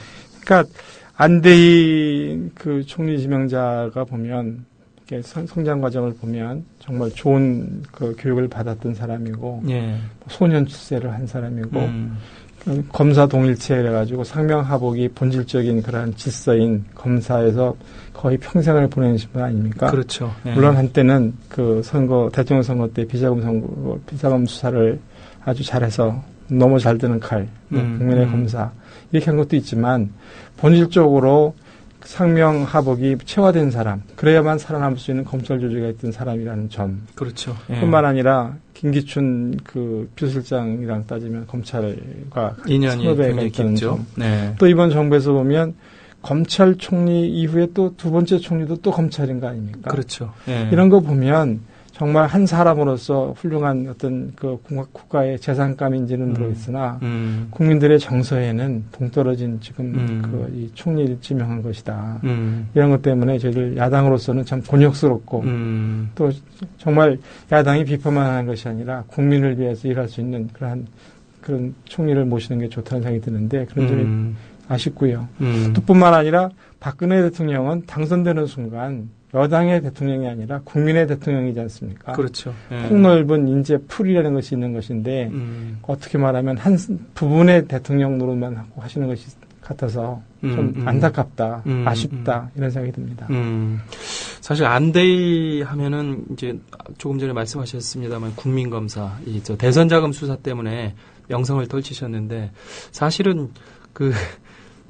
그러니까 안대희 총리 지명자가 보면 이렇게 성장 과정을 보면 정말 좋은 교육을 받았던 사람이고 예. 소년 출세를 한 사람이고 검사 동일체를 해가지고 상명하복이 본질적인 그러한 질서인 검사에서 거의 평생을 보내신 분 아닙니까? 그렇죠. 예. 물론 한때는 대통령 선거 때 비자금 수사를 아주 잘해서 너무 잘 드는 칼, 국민의 검사 이렇게 한 것도 있지만 본질적으로 상명하복이 체화된 사람, 그래야만 살아남을 수 있는 검찰 조직에 있던 사람이라는 점. 그렇죠. 예. 뿐만 아니라 김기춘 비서실장이랑 따지면 검찰과 인연이 선후배가 있다는 점. 네. 또 이번 정부에서 보면 검찰총리 이후에 또 두 번째 총리도 또 검찰인 거 아닙니까? 그렇죠. 예. 이런 거 보면 정말 한 사람으로서 훌륭한 어떤 국가의 재산감인지는 모르겠으나 국민들의 정서에는 동떨어진 지금 이 총리를 지명한 것이다. 이런 것 때문에 저희들 야당으로서는 참 곤욕스럽고 또 정말 야당이 비판만 하는 것이 아니라 국민을 위해서 일할 수 있는 그런 총리를 모시는 게 좋다는 생각이 드는데 그런 점이 아쉽고요. 또 뿐만 아니라 박근혜 대통령은 당선되는 순간 여당의 대통령이 아니라 국민의 대통령이지 않습니까? 그렇죠. 예. 폭넓은 인재 풀이라는 것이 있는 것인데 어떻게 말하면 한 부분의 대통령 노릇만 하고 하시는 것이 같아서 좀 안타깝다, 아쉽다 이런 생각이 듭니다. 사실 안대희 하면은 이제 조금 전에 말씀하셨습니다만 국민검사 대선 자금 수사 때문에 명성을 떨치셨는데 사실은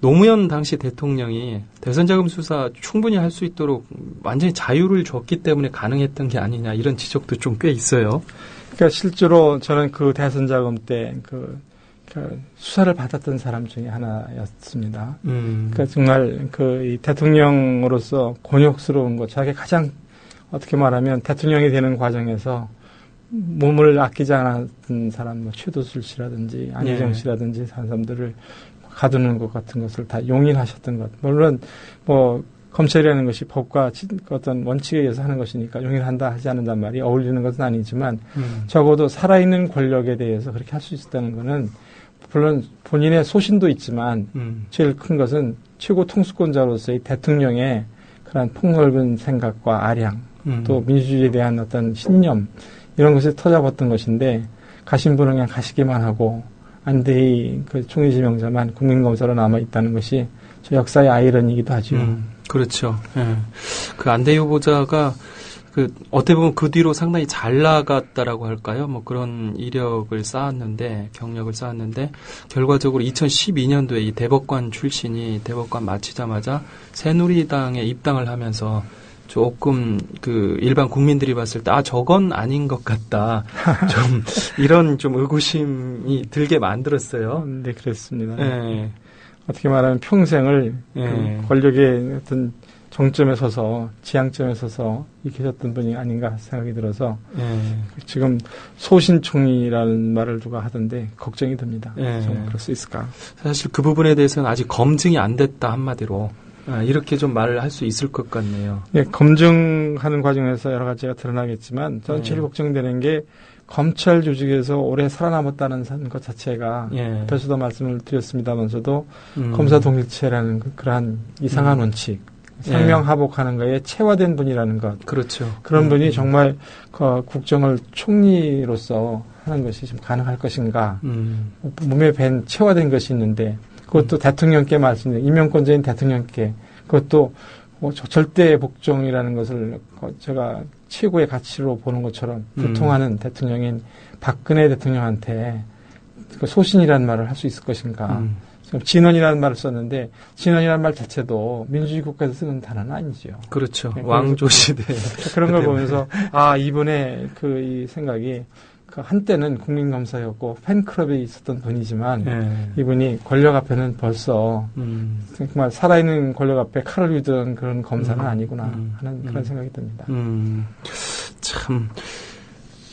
노무현 당시 대통령이 대선자금 수사 충분히 할 수 있도록 완전히 자유를 줬기 때문에 가능했던 게 아니냐 이런 지적도 좀 꽤 있어요. 그러니까 실제로 저는 그 대선자금 때 수사를 받았던 사람 중에 하나였습니다. 그러니까 정말 이 대통령으로서 곤욕스러운 것, 자기 가장 어떻게 말하면 대통령이 되는 과정에서 몸을 아끼지 않았던 사람, 최도술 씨라든지 안희정 씨라든지 사람들을 가두는 것 같은 것을 다 용인하셨던 것. 물론 검찰이라는 것이 법과 어떤 원칙에 의해서 하는 것이니까 용인한다 하지 않는단 말이 어울리는 것은 아니지만 적어도 살아있는 권력에 대해서 그렇게 할 수 있었다는 것은 물론 본인의 소신도 있지만 제일 큰 것은 최고 통수권자로서의 대통령의 그런 폭넓은 생각과 아량 또 민주주의에 대한 어떤 신념 이런 것이 터잡았던 것인데 가신 분은 그냥 가시기만 하고 안대희 그 총리지명자만 국민검사로 남아있다는 것이 저 역사의 아이러니이기도 하죠. 그렇죠. 예. 그 안대희 후보자가 어떻게 보면 그 뒤로 상당히 잘 나갔다라고 할까요? 그런 이력을 쌓았는데, 경력을 쌓았는데, 결과적으로 2012년도에 이 대법관 출신이 대법관 마치자마자 새누리당에 입당을 하면서 조금 일반 국민들이 봤을 때 저건 아닌 것 같다. 좀 이런 좀 의구심이 들게 만들었어요. 네, 그렇습니다. 네. 어떻게 말하면 평생을 권력의 어떤 정점에 서서 지향점에 서서 계셨던 분이 아닌가 생각이 들어서 지금 소신 총리라는 말을 누가 하던데 걱정이 듭니다. 좀 그럴 수 있을까? 사실 그 부분에 대해서는 아직 검증이 안 됐다 한마디로. 이렇게 좀 말을 할 수 있을 것 같네요. 네, 검증하는 과정에서 여러 가지가 드러나겠지만 저는 제일 걱정되는 게 검찰 조직에서 오래 살아남았다는 것 자체가 앞에서도 말씀을 드렸습니다만서도 검사 동일체라는 그러한 이상한 원칙, 상명하복하는 거에 체화된 분이라는 것. 그렇죠. 그런 분이 정말 국정을 총리로서 하는 것이 좀 가능할 것인가. 몸에 밴 체화된 것이 있는데 그것도 대통령께 말씀드린 임명권자인 대통령께 그것도 절대 복종이라는 것을 제가 최고의 가치로 보는 것처럼 교통하는 대통령인 박근혜 대통령한테 소신이라는 말을 할 수 있을 것인가. 진언이라는 말을 썼는데 진언이라는 말 자체도 민주주의 국가에서 쓰는 단어는 아니죠. 그렇죠. 왕조 시대. 그런 걸 보면서 이분의 이 생각이 한때는 국민검사였고 팬클럽에 있었던 분이지만 이분이 권력 앞에는 벌써 정말 살아있는 권력 앞에 칼을 휘두른 그런 검사는 아니구나 하는 그런 생각이 듭니다. 참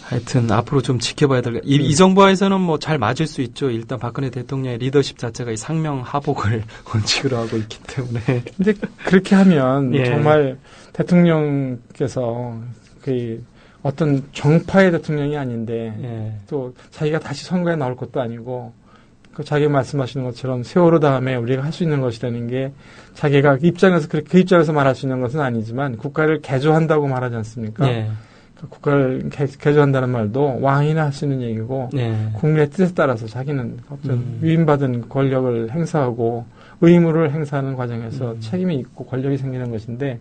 하여튼 앞으로 좀 지켜봐야 될 이 정부에서는 잘 맞을 수 있죠. 일단 박근혜 대통령의 리더십 자체가 이 상명하복을 원칙으로 하고 있기 때문에. 근데 그렇게 하면 정말 대통령께서 어떤 정파의 대통령이 아닌데 또 자기가 다시 선거에 나올 것도 아니고 자기 말씀하시는 것처럼 세월호 다음에 우리가 할 수 있는 것이라는 게 자기가 그 입장에서 말할 수 있는 것은 아니지만 국가를 개조한다고 말하지 않습니까? 국가를 개조한다는 말도 왕이나 할 수 있는 얘기고 국민의 뜻에 따라서 자기는 위임받은 권력을 행사하고 의무를 행사하는 과정에서 책임이 있고 권력이 생기는 것인데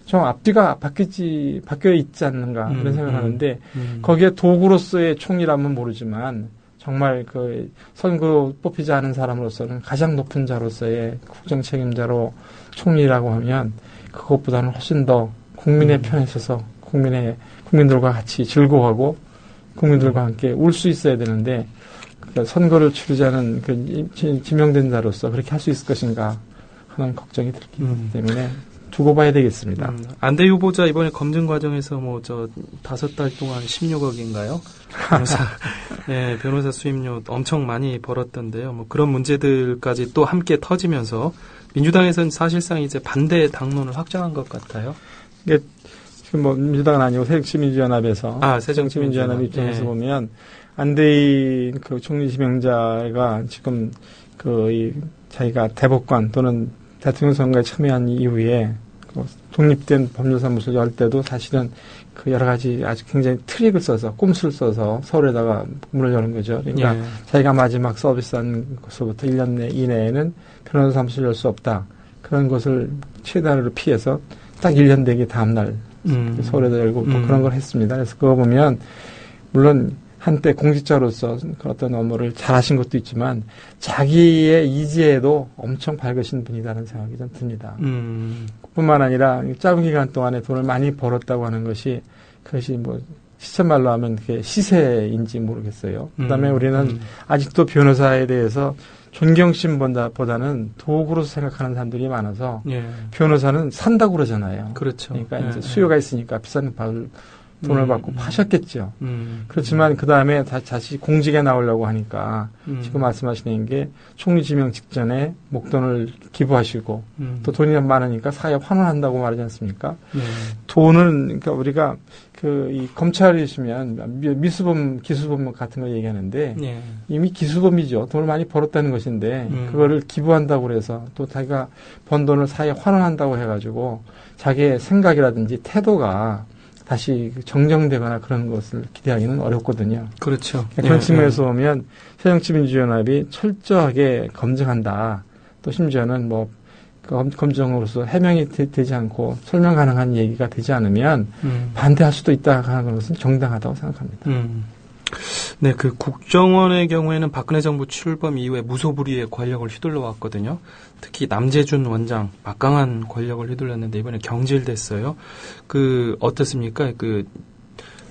좀 앞뒤가 바뀌어 있지 않는가 그런 생각을 하는데 거기에 도구로서의 총리라면 모르지만 정말 선거 뽑히지 않은 사람으로서는 가장 높은 자로서의 국정 책임자로 총리라고 하면 그것보다는 훨씬 더 국민의 편에 서서 국민들과 같이 즐거워하고 국민들과 함께 울 수 있어야 되는데 선거를 치르지 않은 지명된 자로서 그렇게 할 수 있을 것인가 하는 걱정이 들기 때문에 두고 봐야 되겠습니다. 안대희 후보자 이번에 검증 과정에서 5달 동안 16억인가요? 변호사 수임료 엄청 많이 벌었던데요. 그런 문제들까지 또 함께 터지면서 민주당에서는 사실상 이제 반대 당론을 확정한 것 같아요. 이게 지금 민주당은 아니고 새정치민주연합에서 새정치민주연합 입장에서 보면 안대희 총리 지명자가 지금 자기가 대법관 또는 대통령 선거에 참여한 이후에 독립된 법률사무소를 열 때도 사실은 여러 가지 아주 굉장히 트릭을 써서 꼼수를 써서 서울에다가 문을 여는 거죠. 그러니까 자기가 마지막 서비스한 것으로부터 1년 이내에는 변호사무소를 열 수 없다. 그런 것을 최대한으로 피해서 딱 1년 되기 다음날 서울에다 열고 또 그런 걸 했습니다. 그래서 그거 보면 물론 한때 공직자로서 그 어떤 업무를 잘하신 것도 있지만 자기의 이지에도 엄청 밝으신 분이라는 생각이 좀 듭니다. 뿐만 아니라 짧은 기간 동안에 돈을 많이 벌었다고 하는 것이 그것이 뭐 시쳇말로 하면 그게 시세인지 모르겠어요. 그다음에 우리는 아직도 변호사에 대해서 존경심보다는 도구로서 생각하는 사람들이 많아서 변호사는 산다고 그러잖아요. 그렇죠. 그러니까 이제 수요가 있으니까 비싼 돈을 받고 파셨겠죠. 그렇지만 그 다음에 다시 공직에 나오려고 하니까 지금 말씀하시는 게 총리 지명 직전에 목돈을 기부하시고 또 돈이 많으니까 사회에 환원한다고 말하지 않습니까? 돈은 그러니까 우리가 이 검찰이시면 미수범, 기수범 같은 거 얘기하는데 이미 기수범이죠. 돈을 많이 벌었다는 것인데 그거를 기부한다고 그래서 또 자기가 번 돈을 사회에 환원한다고 해가지고 자기의 생각이라든지 태도가 다시 정정되거나 그런 것을 기대하기는 어렵거든요. 그렇죠. 그런 측면에서 보면 새정치민주연합이 철저하게 검증한다. 또 심지어는 뭐 검증으로서 해명이 되지 않고 설명 가능한 얘기가 되지 않으면 반대할 수도 있다 하는 것은 정당하다고 생각합니다. 네, 그 국정원의 경우에는 박근혜 정부 출범 이후에 무소불위의 권력을 휘둘러 왔거든요. 특히 남재준 원장 막강한 권력을 휘둘렀는데 이번에 경질됐어요. 어떻습니까?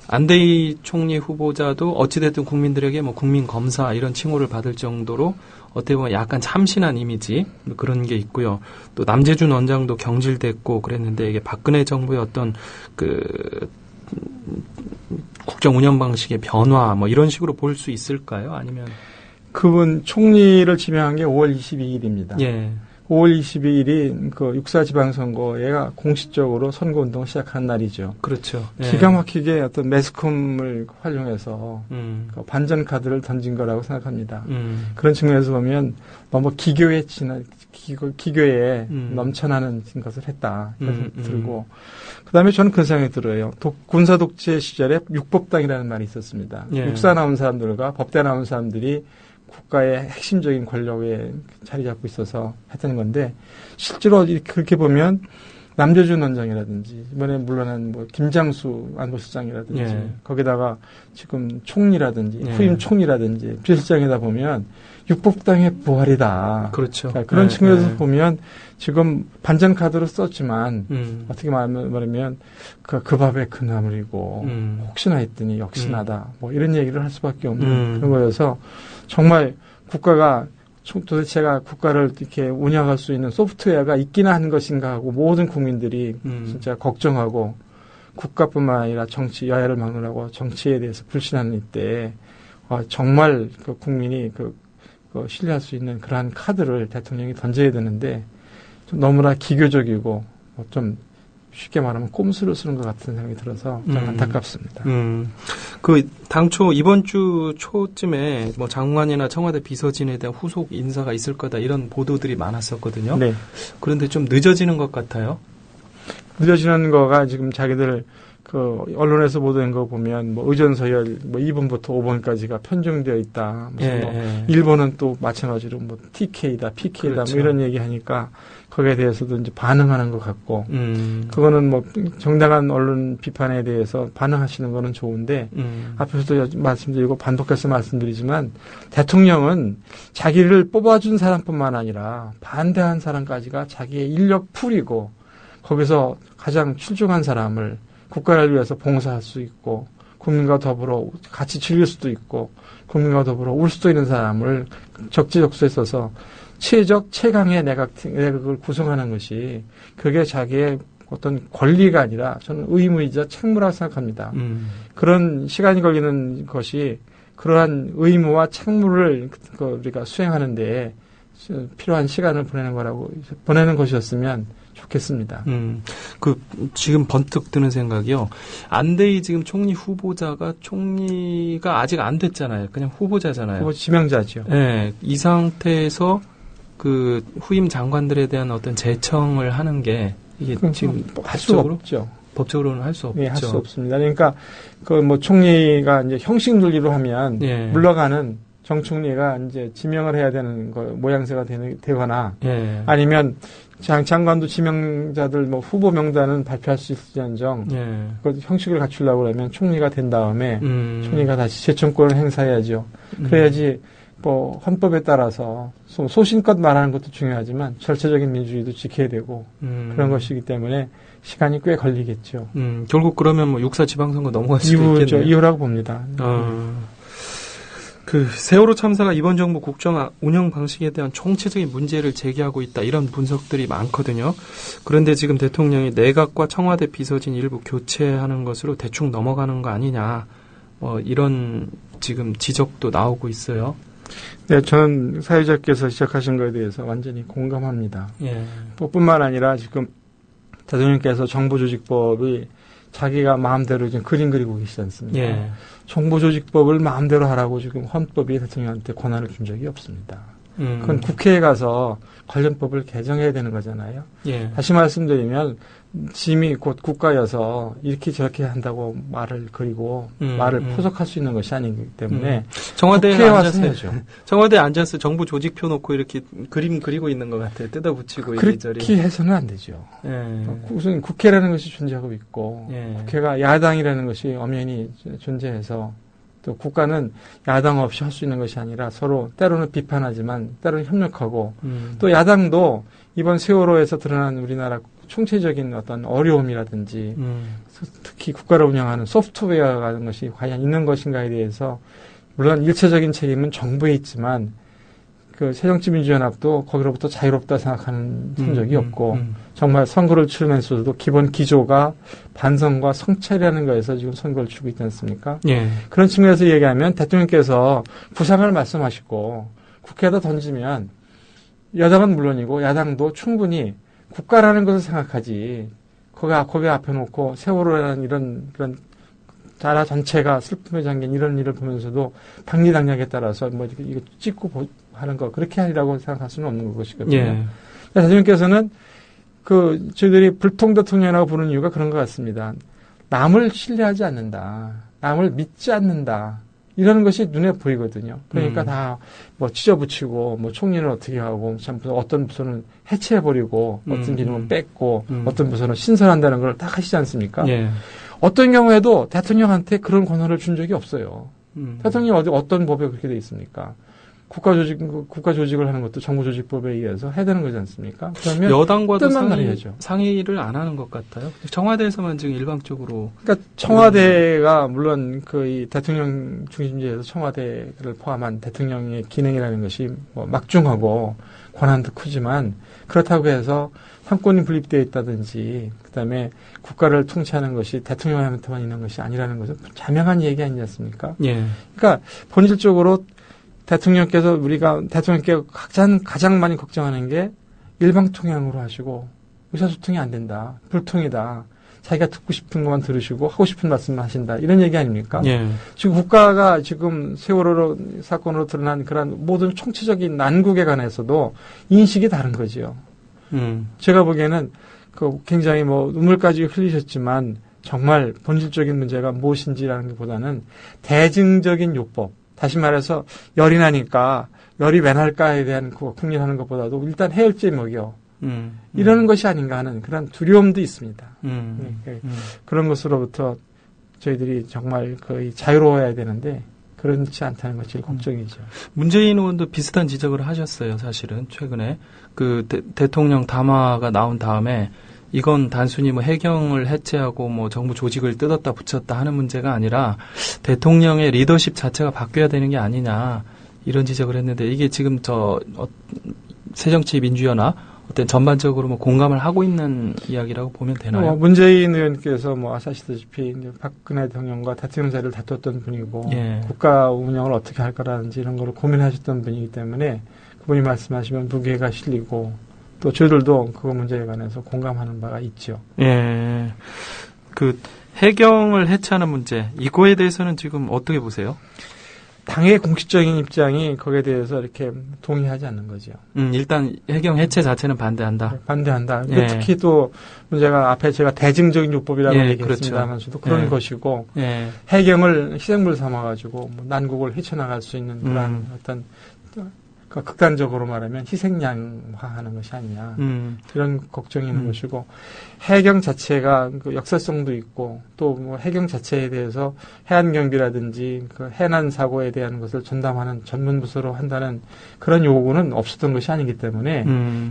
안대희 총리 후보자도 어찌됐든 국민들에게 뭐 국민 검사 이런 칭호를 받을 정도로 어떻게 보면 약간 참신한 이미지 그런 게 있고요. 또 남재준 원장도 경질됐고 그랬는데 이게 박근혜 정부의 어떤 국정 운영 방식의 변화 뭐 이런 식으로 볼 수 있을까요? 아니면 그분 총리를 지명한 게 5월 22일입니다. 5월 22일이 그 6.4 지방선거가 공식적으로 선거운동을 시작하는 날이죠. 그렇죠. 기가 막히게 어떤 매스컴을 활용해서 그 반전 카드를 던진 거라고 생각합니다. 그런 측면에서 보면 너무 기교에 넘쳐나는 것을 했다. 들고. 그 다음에 저는 그런 생각이 들어요. 군사 독재 시절에 육법당이라는 말이 있었습니다. 육사 나온 사람들과 법대 나온 사람들이 국가의 핵심적인 권력에 자리 잡고 있어서 했던 건데 실제로 그렇게 보면 남재준 원장이라든지 이번에 물러난 뭐 김장수 안보실장이라든지 거기다가 지금 총리라든지 후임 총리라든지 비서실장이다 보면 육법당의 부활이다. 그렇죠. 그러니까 그런 측면에서 보면 지금 반전 카드로 썼지만 어떻게 말하면 그 밥에 그 나물이고 혹시나 했더니 역시나다. 뭐 이런 얘기를 할 수밖에 없는 그런 거여서 정말 국가가 도대체가 국가를 이렇게 운영할 수 있는 소프트웨어가 있기나 하는 것인가 하고 모든 국민들이 진짜 걱정하고 국가뿐만 아니라 정치 여야를 막론하고 정치에 대해서 불신하는 이때 정말 그 국민이 신뢰할 수 있는 그러한 카드를 대통령이 던져야 되는데 좀 너무나 기교적이고 좀 쉽게 말하면 꼼수를 쓰는 것 같은 생각이 들어서 좀 안타깝습니다. 당초 이번 주 초쯤에 뭐 장관이나 청와대 비서진에 대한 후속 인사가 있을 거다 이런 보도들이 많았었거든요. 네. 그런데 좀 늦어지는 것 같아요. 늦어지는 거가 지금 자기들 언론에서 보도된 거 보면 뭐 의전서열 2번부터 5번까지가 편중되어 있다. 무슨 일본은 또 마찬가지로 뭐 TK다, PK다 그렇죠. 뭐 이런 얘기 하니까 거기에 대해서도 이제 반응하는 것 같고 그거는 뭐 정당한 언론 비판에 대해서 반응하시는 거는 좋은데 앞에서도 말씀드리고 반복해서 말씀드리지만 대통령은 자기를 뽑아준 사람뿐만 아니라 반대한 사람까지가 자기의 인력 풀이고 거기서 가장 출중한 사람을 국가를 위해서 봉사할 수 있고 국민과 더불어 같이 즐길 수도 있고 국민과 더불어 울 수도 있는 사람을 적재적소에 써서 최강의 내각을 구성하는 것이 그게 자기의 어떤 권리가 아니라 저는 의무이자 책무라고 생각합니다. 그런 시간이 걸리는 것이 그러한 의무와 책무를 우리가 수행하는 데 필요한 시간을 보내는 것이었으면 좋겠습니다. 지금 번뜩 드는 생각이요. 안대희 지금 총리 후보자가 총리가 아직 안 됐잖아요. 그냥 후보자잖아요. 후보 지명자죠. 네. 이 상태에서 후임 장관들에 대한 어떤 제청을 하는 게 이게 지금 할 수 없죠. 법적으로는 할 수 없죠. 네, 할 수 없습니다. 그러니까 총리가 이제 형식 논리로 하면 물러가는 정 총리가 이제 지명을 해야 되는 모양새가 되거나 아니면 장관도 지명자들 뭐 후보 명단은 발표할 수 있을지언정 예. 그 형식을 갖추려고 그러면 총리가 된 다음에 총리가 다시 재청권을 행사해야죠. 그래야지 뭐 헌법에 따라서 소신껏 말하는 것도 중요하지만 절차적인 민주주의도 지켜야 되고 그런 것이기 때문에 시간이 꽤 걸리겠죠. 결국 그러면 뭐 6.4 지방선거 넘어갈 수도 있겠네요. 이유라고 봅니다. 그 세월호 참사가 이번 정부 국정 운영 방식에 대한 총체적인 문제를 제기하고 있다 이런 분석들이 많거든요. 그런데 지금 대통령이 내각과 청와대 비서진 일부 교체하는 것으로 대충 넘어가는 거 아니냐 이런 지금 지적도 나오고 있어요. 네, 저는 사회자께서 시작하신 것에 대해서 완전히 공감합니다. 예. 뿐만 아니라 지금 대통령께서 정부조직법이 자기가 마음대로 지금 그림 그리고 계시지 않습니까? 예. 정부조직법을 마음대로 하라고 지금 헌법이 대통령한테 권한을 준 적이 없습니다. 그건 국회에 가서 관련법을 개정해야 되는 거잖아요. 예. 다시 말씀드리면 짐이 곧 국가여서 이렇게 저렇게 한다고 말을 그리고 말을 포석할 수 있는 것이 아니기 때문에 청와대에 앉아서 청와대에 앉아서 정부 조직표 놓고 이렇게 그림 그리고 있는 것 같아요. 뜯어붙이고 그렇게 해서는 안 되죠. 예. 우선 국회라는 것이 존재하고 있고 예. 국회가 야당이라는 것이 엄연히 존재해서 또 국가는 야당 없이 할 수 있는 것이 아니라 서로 때로는 비판하지만 때로는 협력하고 또 야당도 이번 세월호에서 드러난 우리나라 총체적인 어떤 어려움이라든지 특히 국가를 운영하는 소프트웨어 같은 것이 과연 있는 것인가에 대해서 물론 일차적인 책임은 정부에 있지만 그 새정치민주연합도 거기로부터 자유롭다 생각하는 흔적이 없고 정말 선거를 치르면서도 기본 기조가 반성과 성찰이라는 거에서 지금 선거를 치르고 있지 않습니까? 예. 그런 측면에서 얘기하면 대통령께서 구상을 말씀하시고 국회에다 던지면 여당은 물론이고 야당도 충분히 국가라는 것을 생각하지 거기 앞에 놓고 세월호라는 이런 나라 전체가 슬픔에 잠긴 이런 일을 보면서도 박리당략에 따라서 뭐 이거 찍고 하는 거 그렇게 하리라고 생각할 수는 없는 것이거든요. 예. 대통령께서는 저희들이 불통 대통령이라고 부르는 이유가 그런 것 같습니다. 남을 신뢰하지 않는다. 남을 믿지 않는다. 이런 것이 눈에 보이거든요. 그러니까 다 뭐 찢어붙이고 뭐 총리는 어떻게 하고 참 어떤 부서는 해체해버리고 어떤 기능은 뺐고 어떤 부서는 신설한다는 걸 딱 하시지 않습니까? 예. 어떤 경우에도 대통령한테 그런 권한을 준 적이 없어요. 대통령이 어떤 법에 그렇게 돼 있습니까? 국가 조직을 하는 것도 정부조직법에 의해서 해야 되는 거지 않습니까? 그러면 여당과도 말해야죠. 상의를 안 하는 것 같아요. 청와대에서만 지금 일방적으로. 그러니까 청와대가 물론 이 대통령 중심제에서 청와대를 포함한 대통령의 기능이라는 것이 뭐 막중하고 권한도 크지만 그렇다고 해서 상권이 분립되어 있다든지 그다음에 국가를 통치하는 것이 대통령한테만 있는 것이 아니라는 것은 자명한 얘기 아니지 않습니까? 예. 그러니까 본질적으로 대통령께 가장 많이 걱정하는 게 일방통행으로 하시고 의사소통이 안 된다. 불통이다. 자기가 듣고 싶은 것만 들으시고 하고 싶은 말씀만 하신다. 이런 얘기 아닙니까? 예. 지금 국가가 지금 세월호 사건으로 드러난 그런 모든 총체적인 난국에 관해서도 인식이 다른 거지요. 제가 보기에는 굉장히 눈물까지 흘리셨지만 정말 본질적인 문제가 무엇인지라는 것보다는 대증적인 요법. 다시 말해서 열이 나니까 열이 왜 날까에 대한 국민하는 것보다도 일단 해열제 먹여 이러는 것이 아닌가 하는 그런 두려움도 있습니다. 그런 것으로부터 저희들이 정말 거의 자유로워야 되는데 그렇지 않다는 것이 걱정이죠. 문재인 의원도 비슷한 지적을 하셨어요. 사실은 최근에 대통령 담화가 나온 다음에 이건 단순히 해경을 해체하고 정부 조직을 뜯었다 붙였다 하는 문제가 아니라 대통령의 리더십 자체가 바뀌어야 되는 게 아니냐 이런 지적을 했는데 이게 지금 새정치민주연합 어떤 전반적으로 공감을 하고 있는 이야기라고 보면 되나요? 문재인 의원께서 아시다시피 박근혜 대통령과 대통령 자리를 다퉜던 분이고 예. 국가 운영을 어떻게 할 거라든지 이런 걸 고민하셨던 분이기 때문에 그분이 말씀하시면 무게가 실리고 또 저희들도 그 문제에 관해서 공감하는 바가 있죠. 예. 해경을 해체하는 문제, 이거에 대해서는 지금 어떻게 보세요? 당의 공식적인 입장이 거기에 대해서 이렇게 동의하지 않는 거죠. 일단 해경 해체 자체는 반대한다. 네, 반대한다. 예. 특히 또 문제가 앞에 제가 대증적인 요법이라고 얘기했습니다만서도 그렇죠. 그런 것이고 예. 해경을 희생물 삼아가지고 난국을 헤쳐나갈 수 있는 그런 어떤 그러니까 극단적으로 말하면 희생양화하는 것이 아니냐 이런 걱정이 있는 것이고 해경 자체가 그 역사성도 있고 또 뭐 해경 자체에 대해서 해안경비라든지 그 해난 사고에 대한 것을 전담하는 전문 부서로 한다는 그런 요구는 없었던 것이 아니기 때문에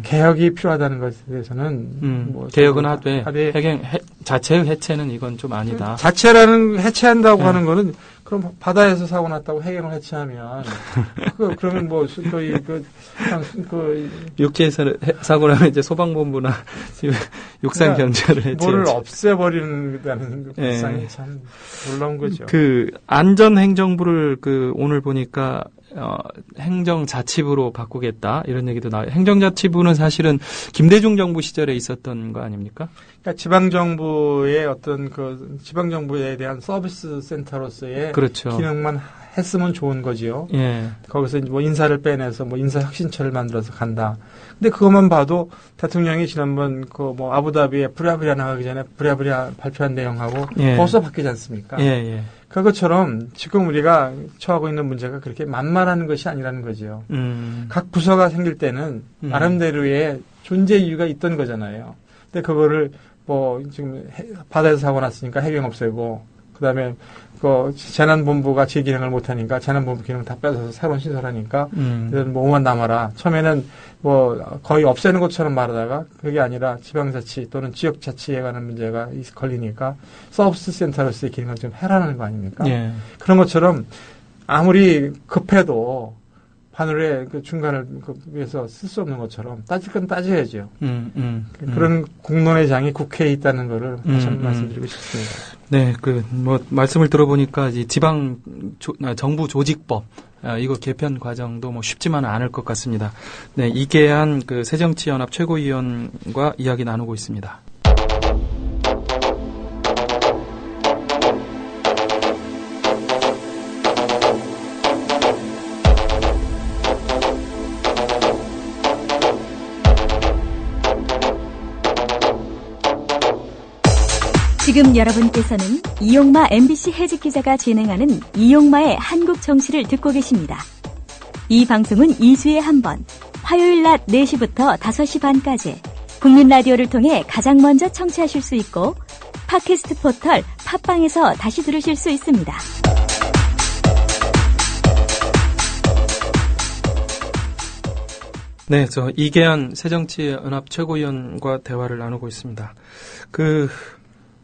개혁이 필요하다는 것에 대해서는 뭐 개혁은 하되 해경 자체의 해체는 이건 좀 아니다. 자체라는 해체한다고 하는 거는 그럼 바다에서 사고 났다고 해경을 해체하면 그러면 뭐 저희 육지에서 사고 나면 이제 소방본부나 육상 경찰을 해체. 뭐를 없애버리는다는 불쌍히 참 놀라운 거죠. 그 안전행정부를 오늘 보니까 행정자치부로 바꾸겠다 이런 얘기도 나와요. 행정자치부는 사실은 김대중 정부 시절에 있었던 거 아닙니까? 그러니까 지방정부의 어떤 그 지방정부에 대한 서비스 센터로서의 그렇죠. 기능만 했으면 좋은 거지요. 예. 거기서 뭐 인사를 빼내서 뭐 인사혁신처를 만들어서 간다. 근데 그것만 봐도 대통령이 지난번 그 뭐 아부다비에 부랴부랴 나가기 전에 부랴부랴 발표한 내용하고 벌써 바뀌지 않습니까? 예. 그것처럼 지금 우리가 처하고 있는 문제가 그렇게 만만한 것이 아니라는 거지요. 각 부서가 생길 때는 나름대로의 존재 이유가 있던 거잖아요. 근데 그거를 뭐 지금 바다에서 사고 났으니까 해경 없애고 그다음에 그 재난본부가 제 기능을 못하니까 재난본부 기능 다 뺏어서 새로운 시설하니까 뭐만 남아라. 처음에는 뭐 거의 없애는 것처럼 말하다가 그게 아니라 지방자치 또는 지역자치에 관한 문제가 걸리니까 서비스 센터로서의 기능을 좀 해라는 거 아닙니까? 예. 그런 것처럼 아무리 급해도 바늘의 그 중간을 위해서 쓸 수 없는 것처럼 따질 건 따져야죠. 그런 공론의 장이 국회에 있다는 거를 다시 한번 말씀드리고 싶습니다. 네, 말씀을 들어보니까 이 정부 조직법, 이거 개편 과정도 뭐 쉽지만은 않을 것 같습니다. 네, 이계한 그 새정치연합 최고위원과 이야기 나누고 있습니다. 지금 여러분께서는 이용마 MBC 해직 기자가 진행하는 이용마의 한국 정치를 듣고 계십니다. 이 방송은 2주에 한 번, 화요일 낮 4시부터 5시 반까지 국민 라디오를 통해 가장 먼저 청취하실 수 있고 팟캐스트 포털 팟빵에서 다시 들으실 수 있습니다. 네, 저 이계한 새정치연합 최고위원과 대화를 나누고 있습니다.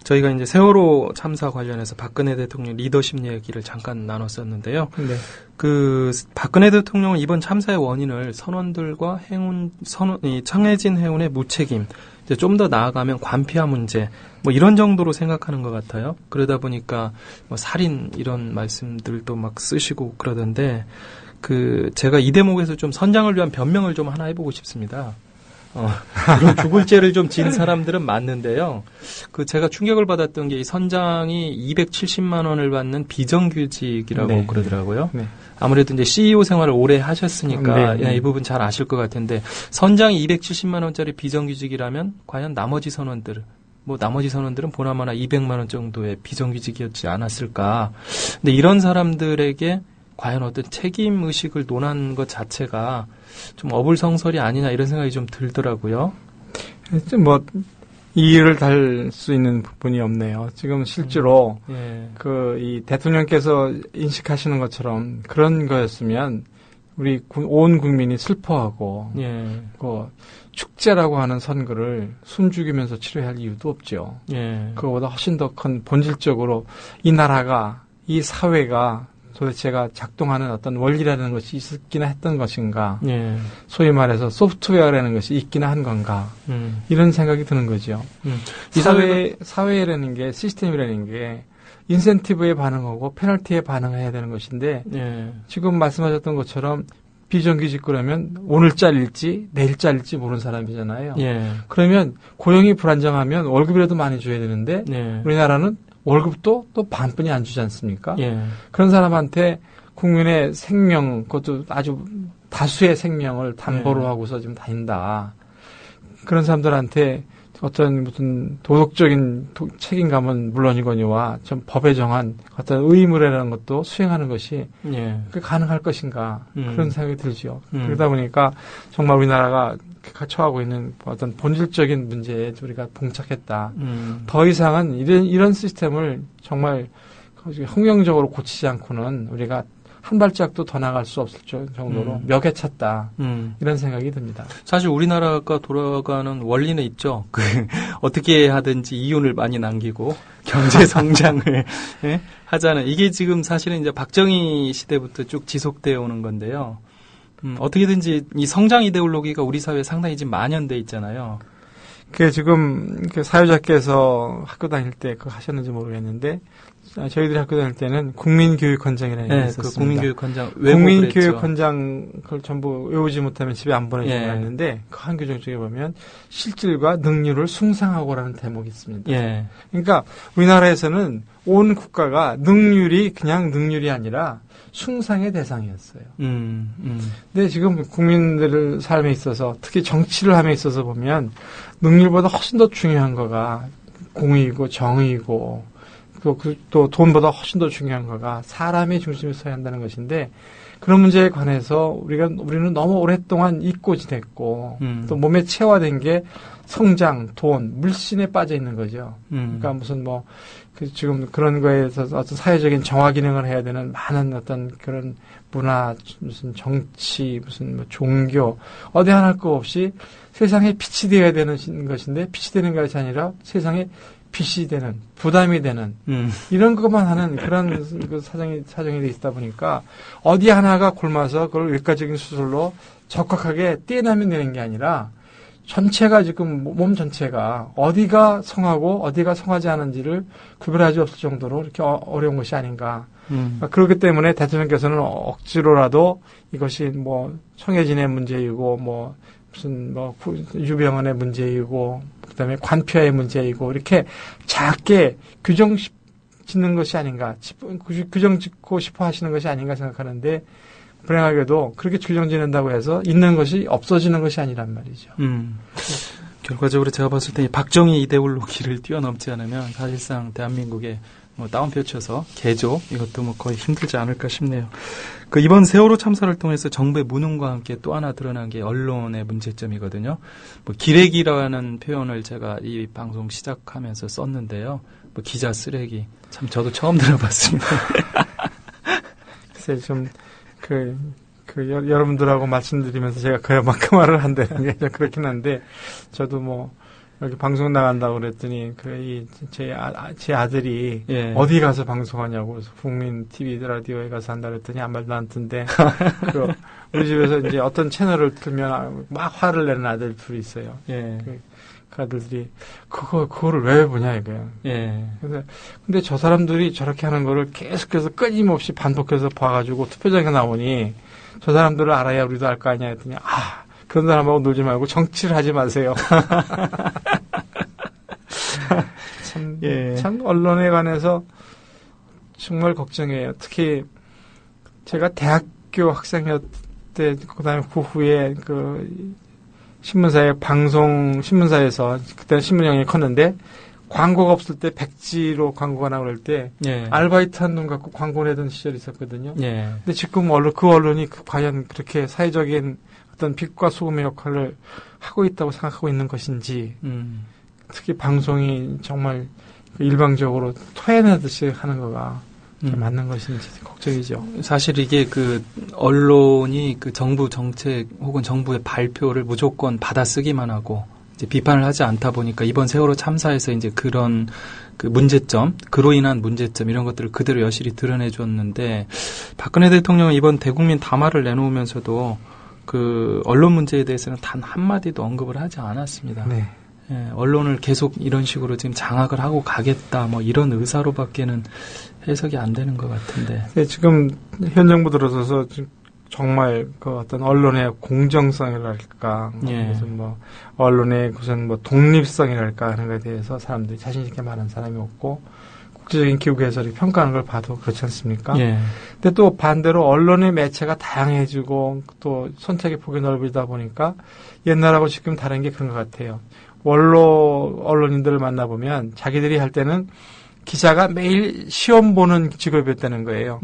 저희가 이제 세월호 참사 관련해서 박근혜 대통령 리더십 얘기를 잠깐 나눴었는데요. 네. 박근혜 대통령은 이번 참사의 원인을 선원들과 청해진 해운의 무책임, 이제 좀 더 나아가면 관피아 문제, 뭐 이런 정도로 생각하는 것 같아요. 그러다 보니까 뭐 살인 이런 말씀들도 막 쓰시고 그러던데, 제가 이 대목에서 좀 선장을 위한 변명을 좀 하나 해보고 싶습니다. 이런 죽을 죄를 좀 진 사람들은 맞는데요. 제가 충격을 받았던 게 이 선장이 270만 원을 받는 비정규직이라고 그러더라고요. 네. 아무래도 이제 CEO 생활을 오래 하셨으니까 이 부분 잘 아실 것 같은데 선장이 270만 원짜리 비정규직이라면 과연 나머지 선원들은 보나마나 200만 원 정도의 비정규직이었지 않았을까. 근데 이런 사람들에게 과연 어떤 책임 의식을 논한 것 자체가 좀 어불성설이 아니냐 이런 생각이 좀 들더라고요. 뭐 이의를 달 수 있는 부분이 없네요. 지금 실제로 이 대통령께서 인식하시는 것처럼 그런 거였으면 우리 온 국민이 슬퍼하고 축제라고 하는 선거를 숨죽이면서 치러야 할 이유도 없죠. 그거보다 훨씬 더 큰 본질적으로 이 나라가 이 사회가 도대체가 작동하는 어떤 원리라는 것이 있기나 했던 것인가. 소위 말해서 소프트웨어라는 것이 있기나 한 건가. 이런 생각이 드는 거죠. 이 사회라는 게, 시스템이라는 게 인센티브에 반응하고 페널티에 반응해야 되는 것인데 지금 말씀하셨던 것처럼 비정규직 그러면 오늘 잘릴지 내일 잘릴지 모르는 사람이잖아요. 그러면 고용이 불안정하면 월급이라도 많이 줘야 되는데 우리나라는 월급도 또 반뿐이 안 주지 않습니까? 그런 사람한테 국민의 생명, 그것도 아주 다수의 생명을 담보로 하고서 지금 다닌다. 그런 사람들한테 어떤 무슨 도덕적인 책임감은 물론이거니와 좀 법에 정한 어떤 의무라는 것도 수행하는 것이 예. 가능할 것인가 그런 생각이 들죠. 그러다 보니까 정말 우리나라가 처하고 있는 어떤 본질적인 문제에 우리가 봉착했다. 더 이상은 이런 시스템을 정말 흥명적으로 고치지 않고는 우리가 한 발짝도 더 나갈 수 없을 정도로 멱에 찼다. 이런 생각이 듭니다. 사실 우리나라가 돌아가는 원리는 있죠. 어떻게 하든지 이윤을 많이 남기고 경제 성장을 예? 하자는 이게 지금 사실은 이제 박정희 시대부터 쭉 지속되어 오는 건데요. 어떻게든지 이 성장 이데올로기가 우리 사회에 상당히 지금 만연돼 있잖아요. 지금 사회자께서 학교 다닐 때 그거 하셨는지 모르겠는데 저희들이 학교 다닐 때는 국민교육헌장이라는 게 있었습니다. 그 국민교육헌장 국민교육헌장 그걸 전부 외우지 못하면 집에 안 보내주고 했는데 그 한 규정 중에 보면 실질과 능률을 숭상하고라는 대목이 있습니다. 예. 그러니까 우리나라에서는 온 국가가 능률이 그냥 능률이 아니라 숭상의 대상이었어요. 근데 지금 국민들의 삶에 있어서 특히 정치를 함에 있어서 보면 능률보다 훨씬 더 중요한 거가 공의이고 정의이고 또 돈보다 훨씬 더 중요한 거가 사람의 중심에 서야 한다는 것인데 그런 문제에 관해서 우리는 너무 오랫동안 잊고 지냈고 또 몸에 체화된 게 성장, 돈, 물신에 빠져 있는 거죠. 그러니까 무슨 지금 그런 거에서 어떤 사회적인 정화 기능을 해야 되는 많은 어떤 그런 문화, 무슨 정치, 무슨 종교, 어디 하나 할 거 없이 세상에 빛이 되어야 되는 것인데 빛이 되는 것이 아니라 세상에 빚이 되는, 부담이 되는, 이런 것만 하는 그런 사정이 돼 있다 보니까 어디 하나가 굶어서 그걸 외과적인 수술로 적확하게 떼내면 되는 게 아니라 전체가 지금 몸 전체가 어디가 성하고 어디가 성하지 않은지를 구별할 수 없을 정도로 이렇게 어려운 것이 아닌가. 그렇기 때문에 대통령께서는 억지로라도 이것이 청해진의 문제이고 무슨 유병헌의 문제이고 그다음에 관표의 문제이고 이렇게 작게 규정 짓는 것이 아닌가, 규정 짓고 싶어 하시는 것이 아닌가 생각하는데 불행하게도 그렇게 규정 짓는다고 해서 있는 것이 없어지는 것이 아니란 말이죠. 결과적으로 제가 봤을 때 박정희 이데올로기를 뛰어넘지 않으면 사실상 대한민국에 다운표 쳐서 개조 이것도 거의 힘들지 않을까 싶네요. 이번 세월호 참사를 통해서 정부의 무능과 함께 또 하나 드러난 게 언론의 문제점이거든요. 기레기라는 표현을 제가 이 방송 시작하면서 썼는데요. 기자 쓰레기 참 저도 처음 들어봤습니다. 글쎄 좀 여러분들하고 말씀드리면서 제가 그만큼 말을 한다는 게 좀 그렇긴 한데 저도 여기 방송 나간다고 그랬더니 제 아들이 어디 가서 방송하냐고 그래서 국민 TV 라디오에 가서 한다 그랬더니 아무 말도 안 듣는데 우리 집에서 이제 어떤 채널을 틀면 막 화를 내는 아들 둘이 있어요. 그 아들들이 그거를 왜 보냐 이거야. 근데 저 사람들이 저렇게 하는 거를 계속해서 끊임없이 반복해서 봐가지고 투표장에 나오니 저 사람들을 알아야 우리도 알 거 아니냐 했더니 그런 사람하고 놀지 말고 정치를 하지 마세요. 참 언론에 관해서 정말 걱정해요. 특히 제가 대학교 학생이었을 때 그다음에 그 후에 신문사에서 그때는 신문형이 컸는데 광고가 없을 때 백지로 광고가 나올 때 알바이트 한 돈 갖고 광고 내던 시절이 있었거든요. 근데 지금 그 언론이 과연 그렇게 사회적인 어떤 빛과 소금의 역할을 하고 있다고 생각하고 있는 것인지 특히 방송이 정말 일방적으로 토해내듯이 하는 거가 맞는 것인지 걱정이죠. 사실 이게 언론이 정부 정책 혹은 정부의 발표를 무조건 받아쓰기만 하고 이제 비판을 하지 않다 보니까 이번 세월호 참사에서 이제 그런 문제점, 그로 인한 문제점 이런 것들을 그대로 여실히 드러내줬는데 박근혜 대통령은 이번 대국민 담화를 내놓으면서도 언론 문제에 대해서는 단 한마디도 언급을 하지 않았습니다. 언론을 계속 이런 식으로 지금 장악을 하고 가겠다, 이런 의사로밖에는 해석이 안 되는 것 같은데. 지금 현 정부 들어서서 정말 어떤 언론의 공정성이랄까, 무슨 언론의 무슨 독립성이랄까 하는 것에 대해서 사람들이 자신있게 말하는 사람이 없고, 국제적인 기구에서 이렇게 평가하는 걸 봐도 그렇지 않습니까? 근데 또 반대로 언론의 매체가 다양해지고 또 선택의 폭이 넓어지다 보니까 옛날하고 지금 다른 게 그런 것 같아요. 원로 언론인들을 만나보면 자기들이 할 때는 기자가 매일 시험 보는 직업이었다는 거예요.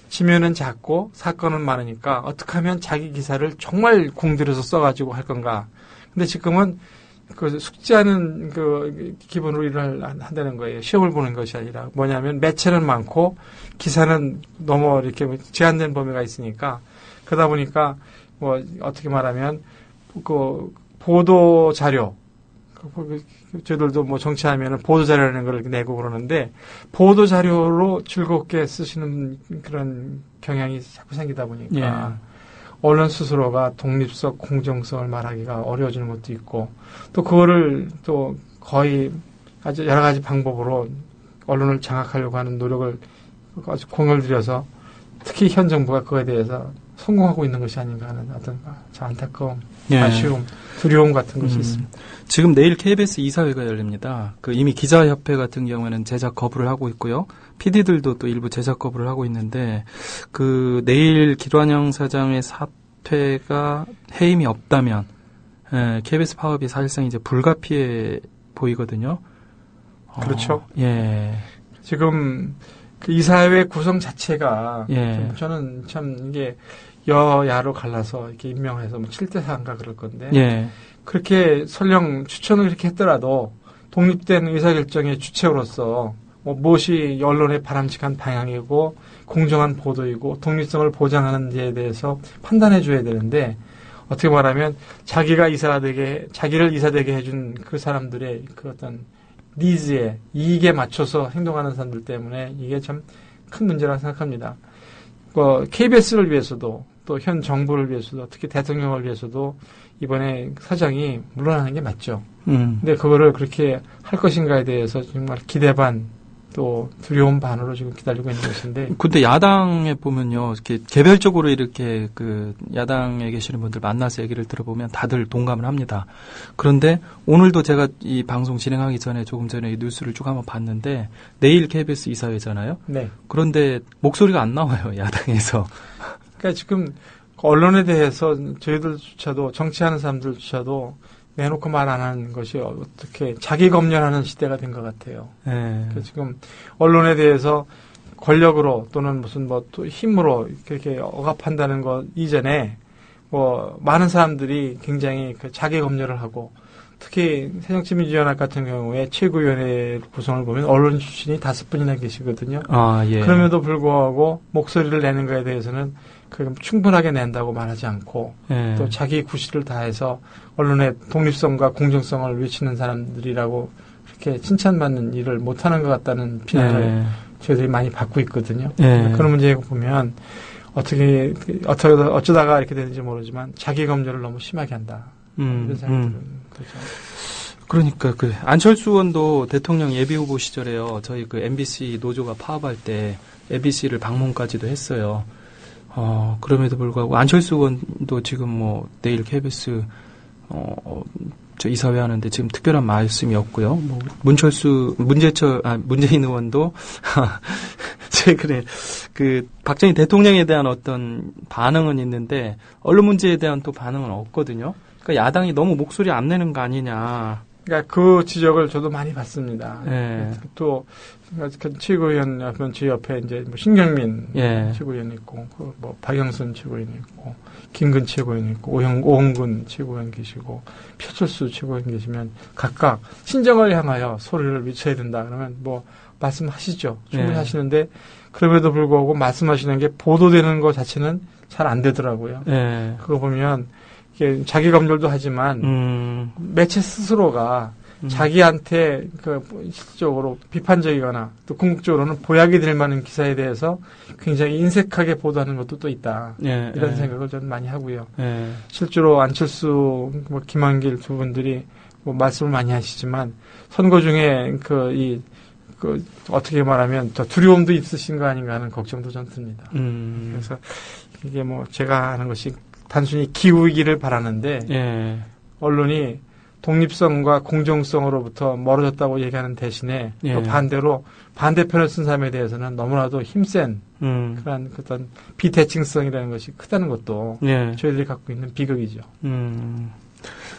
지면은 작고 사건은 많으니까 어떻게 하면 자기 기사를 정말 공들여서 써가지고 할 건가. 근데 지금은 그 숙지하는 그 기본으로 일을 한다는 거예요. 시험을 보는 것이 아니라 뭐냐면 매체는 많고 기사는 너무 이렇게 제한된 범위가 있으니까 그러다 보니까 뭐 어떻게 말하면 그 보도 자료 저희들도 뭐 정치하면은 보도 자료라는 걸 내고 그러는데 보도 자료로 즐겁게 쓰시는 그런 경향이 자꾸 생기다 보니까 언론 스스로가 독립성, 공정성을 말하기가 어려워지는 것도 있고 또 그거를 또 거의 아주 여러 가지 방법으로 언론을 장악하려고 하는 노력을 아주 공을 들여서 특히 현 정부가 그거에 대해서 성공하고 있는 것이 아닌가 하는 어떤 안타까움, 아쉬움, 두려움 같은 것이 있습니다. 지금 내일 KBS 이사회가 열립니다. 그 이미 기자협회 같은 경우에는 제작 거부를 하고 있고요. PD들도 또 일부 제작 거부를 하고 있는데 그 내일 길환영 사장의 사퇴가 해임이 없다면 KBS 파업이 사실상 이제 불가피해 보이거든요. 그렇죠. 지금 그 이사회 구성 자체가 저는 참 이게 여야로 갈라서 이렇게 임명해서 뭐 7대4인가 그럴 건데 그렇게 설령 추천을 이렇게 했더라도 독립된 의사결정의 주체로서 뭐 무엇이 언론의 바람직한 방향이고 공정한 보도이고 독립성을 보장하는 데에 대해서 판단해 줘야 되는데 어떻게 말하면 자기를 이사되게 해준 그 사람들의 그 어떤 니즈에 이익에 맞춰서 행동하는 사람들 때문에 이게 참 큰 문제라고 생각합니다. KBS를 위해서도 또 현 정부를 위해서도 특히 대통령을 위해서도 이번에 사장이 물러나는 게 맞죠. 근데 그거를 그렇게 할 것인가에 대해서 정말 기대 반 또 두려움 반으로 지금 기다리고 있는 것인데. 근데 야당에 보면요, 이렇게 개별적으로 이렇게 그 야당에 계시는 분들 만나서 얘기를 들어보면 다들 동감을 합니다. 그런데 오늘도 제가 이 방송 진행하기 전에 조금 전에 이 뉴스를 쭉 한번 봤는데 내일 KBS 이사회잖아요. 그런데 목소리가 안 나와요, 야당에서. 그러니까 지금 언론에 대해서 저희들조차도 정치하는 사람들조차도 내놓고 말 안 하는 것이 어떻게 자기 검열하는 시대가 된 것 같아요. 그러니까 지금 언론에 대해서 권력으로 또는 무슨 뭐 또 힘으로 그렇게 억압한다는 것 이전에 뭐 많은 사람들이 굉장히 그 자기 검열을 하고 특히 새정치민주연합 같은 경우에 최고위원회 구성을 보면 언론 출신이 5분이나 계시거든요. 그럼에도 불구하고 목소리를 내는 것에 대해서는 충분하게 낸다고 말하지 않고 또 자기 구실을 다해서 언론의 독립성과 공정성을 외치는 사람들이라고 그렇게 칭찬받는 일을 못하는 것 같다는 비난을 저희들이 많이 받고 있거든요. 그런 문제에 보면 어쩌다가 이렇게 되는지 모르지만 자기 검열을 너무 심하게 한다. 이런 생각이 들어요. 그러니까 그 안철수 의원도 대통령 예비 후보 시절에요. 저희 그 MBC 노조가 파업할 때 MBC를 방문까지도 했어요. 그럼에도 불구하고 안철수 의원도 지금 뭐 내일 KBS 저 이사회 하는데 지금 특별한 말씀이 없고요. 뭐 문재인 의원도 최근에 그 박정희 대통령에 대한 어떤 반응은 있는데 언론 문제에 대한 또 반응은 없거든요. 그러니까 야당이 너무 목소리 안 내는 거 아니냐. 그러니까 그 지적을 저도 많이 받습니다. 또 최고위원 제 옆에 이제 뭐 신경민 최고위원 있고 뭐 박영선 최고위원 있고 김근 최고위원 있고 오홍근 최고위원 계시고 표철수 최고위원 계시면 각각 신정을 향하여 소리를 외쳐야 된다 그러면 뭐 말씀하시죠. 충분히 하시는데 그럼에도 불구하고 말씀하시는 게 보도되는 것 자체는 잘 안 되더라고요. 그거 보면 이게 자기 검열도 하지만 매체 스스로가 자기한테 그 실질적으로 비판적이거나 또 궁극적으로는 보약이 될 만한 기사에 대해서 굉장히 인색하게 보도하는 것도 또 있다. 이런 생각을 저는 많이 하고요. 실제로 안철수, 뭐 김한길 두 분들이 뭐 말씀을 많이 하시지만 선거 중에 어떻게 말하면 더 두려움도 있으신 거 아닌가 하는 걱정도 좀 듭니다. 그래서 이게 뭐 제가 하는 것이 단순히 기우기를 바라는데 언론이 독립성과 공정성으로부터 멀어졌다고 얘기하는 대신에 또 반대로 반대편을 쓴 사람에 대해서는 너무나도 힘센 그런 어떤 비대칭성이라는 것이 크다는 것도 저희들이 갖고 있는 비극이죠.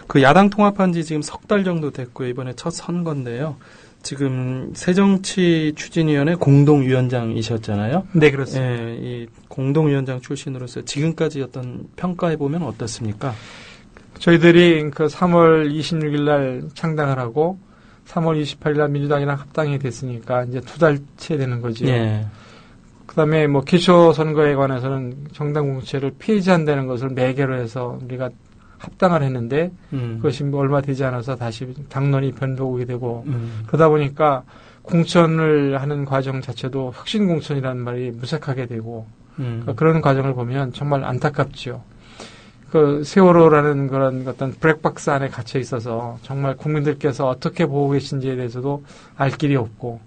그 야당 통합한 지 지금 석 달 정도 됐고요. 이번에 첫 선거인데요. 지금 새정치추진위원회 공동위원장이셨잖아요. 네, 그렇습니다. 예, 이 공동위원장 출신으로서 지금까지 어떤 평가해 보면 어떻습니까? 저희들이 그 3월 26일 날 창당을 하고 3월 28일 날 민주당이랑 합당이 됐으니까 이제 2달째 되는 거죠. 예. 그다음에 뭐 기초 선거에 관해서는 정당 공채를 폐지한다는 것을 매개로 해서 우리가 합당을 했는데 그것이 뭐 얼마 되지 않아서 다시 당론이 변동이 되고 그러다 보니까 공천을 하는 과정 자체도 혁신 공천이라는 말이 무색하게 되고 그러니까 그런 과정을 보면 정말 안타깝죠. 그 세월호라는 그런 어떤 블랙박스 안에 갇혀 있어서 정말 국민들께서 어떻게 보고 계신지에 대해서도 알 길이 없고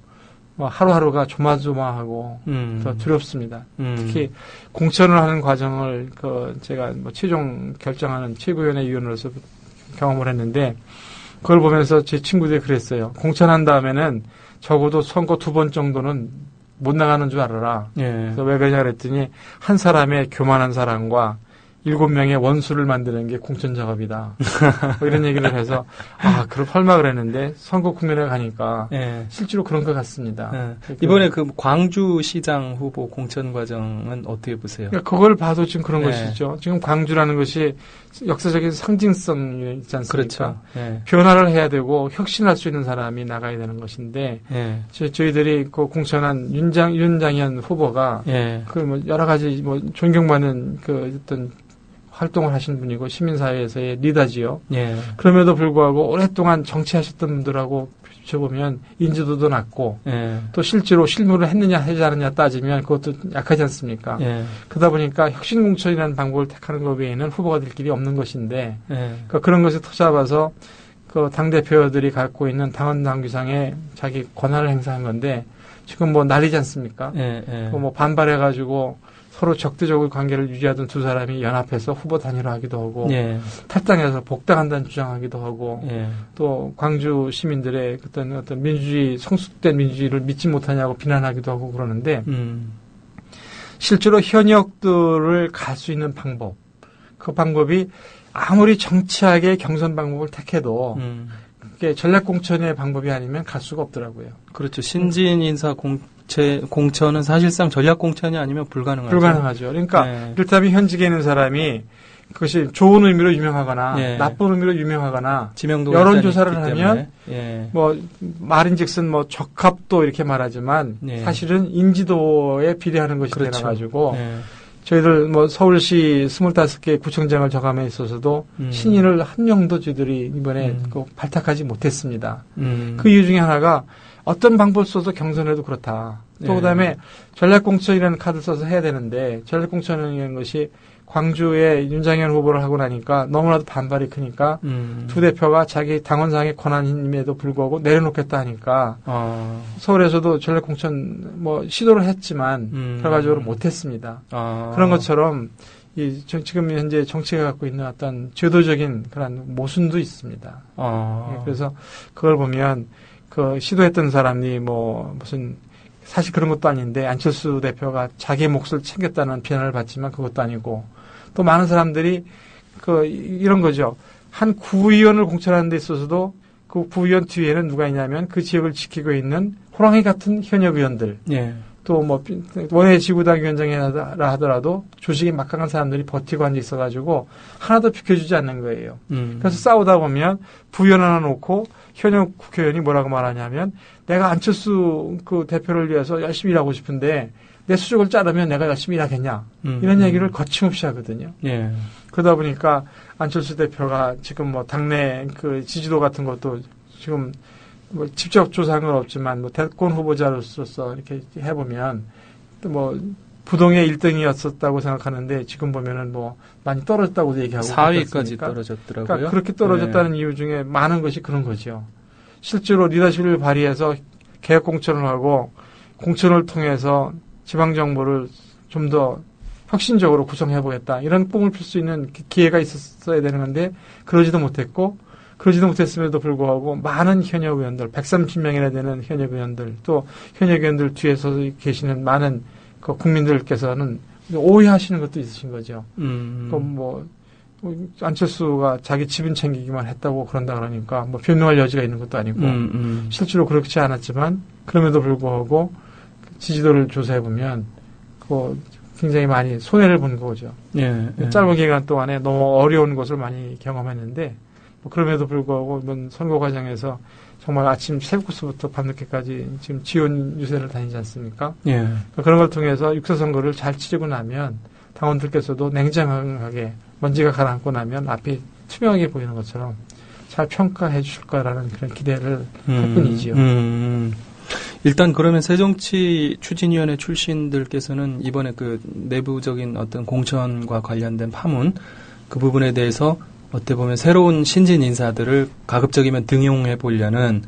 뭐 하루하루가 조마조마하고 더 두렵습니다. 특히 공천을 하는 과정을 그 제가 뭐 최종 결정하는 최고위원회 위원으로서 경험을 했는데 그걸 보면서 제 친구들이 그랬어요. 공천한 다음에는 적어도 선거 2번 정도는 못 나가는 줄 알아라. 예. 그래서 왜 그러냐 그랬더니 한 사람의 교만한 사람과 7명의 원수를 만드는 게 공천 작업이다. 뭐 이런 얘기를 해서 그럼 설마 그랬는데 선거 국면에 가니까 예. 실제로 그런 것 같습니다. 예. 이번에 그 광주시장 후보 공천 과정은 어떻게 보세요? 그러니까 그걸 봐도 지금 그런 예. 것이죠. 지금 광주라는 것이 역사적인 상징성이 있지 않습니까? 그렇죠. 예. 변화를 해야 되고 혁신할 수 있는 사람이 나가야 되는 것인데 예. 저희들이 그 공천한 윤장현 후보가 예. 그 뭐 여러 가지 뭐 존경받는 그 어떤 활동을 하신 분이고 시민사회에서의 리더지요. 예. 그럼에도 불구하고 오랫동안 정치하셨던 분들하고 비춰보면 인지도도 낮고 예. 또 실제로 실무를 했느냐 하지 않느냐 따지면 그것도 약하지 않습니까? 예. 그러다 보니까 혁신공천이라는 방법을 택하는 것 외에는 후보가 될 길이 없는 것인데 예. 그러니까 그런 것을 터잡아서 그 당대표들이 갖고 있는 당헌 당규상에 자기 권한을 행사한 건데 지금 뭐 난리지 않습니까? 예. 예. 뭐 반발해가지고 서로 적대적인 관계를 유지하던 두 사람이 연합해서 후보 단일화 하기도 하고 예. 탈당해서 복당한다는 주장하기도 하고 예. 또 광주 시민들의 어떤 민주주의 성숙된 민주주의를 믿지 못하냐고 비난하기도 하고 그러는데 실제로 현역들을 갈 수 있는 방법 그 방법이 아무리 정치하게 경선 방법을 택해도 그게 전략공천의 방법이 아니면 갈 수가 없더라고요. 그렇죠. 신진 인사 공천은 사실상 전략공천이 아니면 불가능하죠. 불가능하죠. 그러니까 이를테면 현직에 있는 사람이 그것이 좋은 의미로 유명하거나 나쁜 의미로 유명하거나 여론조사를 하면 뭐 말인즉슨 뭐 적합도 이렇게 말하지만 사실은 인지도에 비례하는 것이 그렇죠. 되어가지고 저희들 뭐 서울시 25개 구청장을 저감에 있어서도 신인을 한 명도 저희들이 이번에 발탁하지 못했습니다. 그 이유 중에 하나가 어떤 방법을 써서 경선해도 그렇다. 또 그다음에 전략공천이라는 카드를 써서 해야 되는데 전략공천이라는 것이 광주에 윤장현 후보를 하고 나니까 너무나도 반발이 크니까 두 대표가 자기 당원상의 권한임에도 불구하고 내려놓겠다 하니까 서울에서도 전략공천 뭐 시도를 했지만 결과적으로 못했습니다. 그런 것처럼 지금 현재 정치가 갖고 있는 어떤 제도적인 그런 모순도 있습니다. 그래서 그걸 보면 그 시도했던 사람이 뭐 무슨 사실 그런 것도 아닌데 안철수 대표가 자기의 몫을 챙겼다는 비난을 받지만 그것도 아니고 또 많은 사람들이 이런 거죠. 한 구의원을 공천하는 데 있어서도 그 구의원 뒤에는 누가 있냐면 그 지역을 지키고 있는 호랑이 같은 현역 의원들. 또 뭐 원외 지구당 위원장이라 하더라도 조직이 막강한 사람들이 버티고 앉아 있어가지고 하나도 비켜주지 않는 거예요. 그래서 싸우다 보면 부의원 하나 놓고 현역 국회의원이 뭐라고 말하냐면 내가 안철수 그 대표를 위해서 열심히 일하고 싶은데 내 수족을 자르면 내가 열심히 일하겠냐 이런 얘기를 거침없이 하거든요. 그러다 보니까 안철수 대표가 지금 뭐 당내 그 지지도 같은 것도 지금 뭐 직접 조사한 건 없지만 뭐 대권 후보자로서 이렇게 해보면 또 뭐 부동의 1등이었었다고 생각하는데 지금 보면은 뭐 많이 떨어졌다고 얘기하고 4위까지 떨어졌더라고요. 그러니까 그렇게 떨어졌다는 이유 중에 많은 것이 그런 거죠. 실제로 리더십을 발휘해서 개혁 공천을 하고 공천을 통해서 지방 정부를 좀 더 혁신적으로 구성해보겠다 이런 꿈을 필 수 있는 기회가 있었어야 되는 건데 그러지도 못했고. 그러지도 못했음에도 불구하고 많은 현역 의원들, 130명이나 되는 현역 의원들, 또 현역 의원들 뒤에서 계시는 많은 그 국민들께서는 오해하시는 것도 있으신 거죠. 그 뭐 안철수가 자기 집인 챙기기만 했다고 그런다 그러니까 뭐 변명할 여지가 있는 것도 아니고 실제로 그렇지 않았지만 그럼에도 불구하고 지지도를 조사해 보면 굉장히 많이 손해를 본 거죠. 예, 예. 짧은 기간 동안에 너무 어려운 것을 많이 경험했는데 뭐 그럼에도 불구하고 이번 선거 과정에서 정말 아침 새벽부터 밤늦게까지 지금 지원 유세를 다니지 않습니까? 예. 그런 걸 통해서 육사 선거를 잘 치르고 나면 당원들께서도 냉정하게 먼지가 가라앉고 나면 앞이 투명하게 보이는 것처럼 잘 평가해 주실 거라는 그런 기대를 할 뿐이지요. 일단 그러면 새정치 추진위원회 출신들께서는 이번에 그 내부적인 어떤 공천과 관련된 파문 그 부분에 대해서 어떻게 보면 새로운 신진 인사들을 가급적이면 등용해 보려는